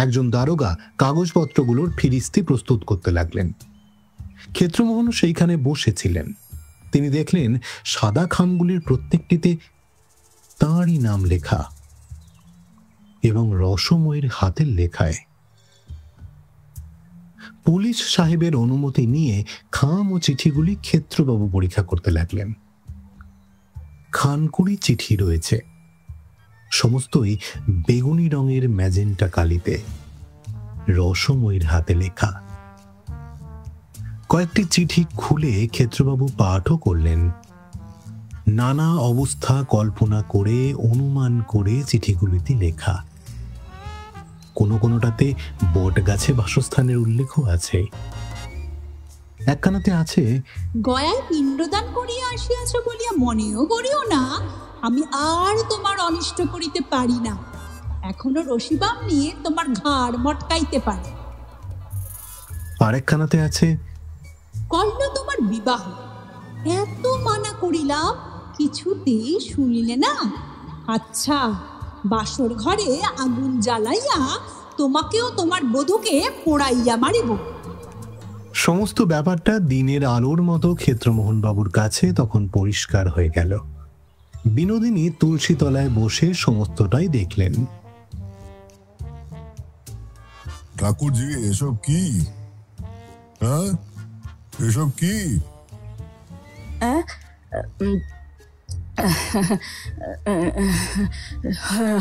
একজন দারোগা কাগজপত্রগুলোর ফিরিস্তি প্রস্তুত করতে লাগলেন। ক্ষেত্রমোহন সেইখানে বসেছিলেন। তিনি দেখলেন সাদা খামগুলির প্রত্যেকটিতে তাঁরই নাম লেখা এবং রসময়ের হাতের লেখায়। পুলিশ সাহেবের অনুমতি নিয়ে খাম ও চিঠিগুলি ক্ষেত্রবাবু পরীক্ষা করতে লাগলেন। খানকুড়ি চিঠি রয়েছে, সমস্তই বেগুনি রঙের ম্যাজেন্টা কালিতে, রসময়ের হাতে লেখা। কয়েকটি চিঠি খুলে ক্ষেত্রবাবু পাঠও করলেন। নানা অবস্থা কল্পনা করে অনুমান করে চিঠিগুলিতে লেখা। কোনোটাতে বট গাছে বাসস্থানের উল্লেখও আছে। একখানাতে আছে, গয়ায় পিণ্ডদান করিয়া আসিয়াছ বলিয়া মনেও করিও না আমি আর তোমার অনিষ্ট করিতে পারি না। এখনো রশিবাম নিয়ে তোমার ঘাড় মটকাইতে পারে। আর একখানাতে আছে, কল্য তোমার বিবাহ, এত মানা করিলাম কিছুতেই শুনিলে না। আচ্ছা, বাসর ঘরে আগুন জ্বালাইয়া তোমাকেও তোমার বধূকে পোড়াইয়া মারিব। সমস্ত ব্যাপারটা দিনের আলোর মতো ক্ষেত্রমোহন বাবুর কাছে তখন পরিষ্কার হয়ে গেল। বিনোদিনী তুলসী তলায় বসে সমস্তটাই দেখলেন। ঠাকুরজি, এসব কি? হ্যাঁ, এসব কি?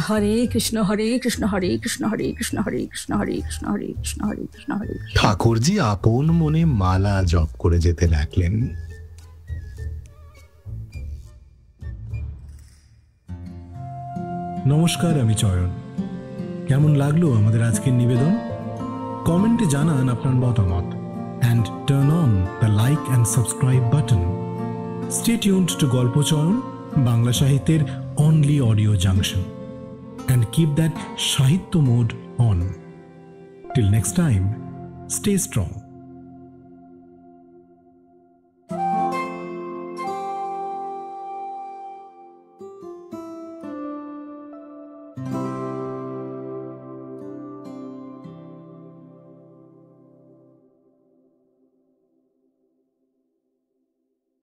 হরে কৃষ্ণ হরে কৃষ্ণ হরে কৃষ্ণ হরে কৃষ্ণ হরে কৃষ্ণ হরে কৃষ্ণ হরে কৃষ্ণ হরে কৃষ্ণ হরে। ঠাকুরজি আপন মনে মালা জপ করে যেতে লাগলেন। নমস্কার, আমি চয়ন। কেমন লাগলো আমাদের আজকের নিবেদন? কমেন্টে জানান আপনার মতামত and turn on the like and subscribe button. Stay tuned to গল্প চয়ন, বাংলা সাহিত্যের only audio junction, and keep that সাহিত্য mode on. Till next time, stay strong.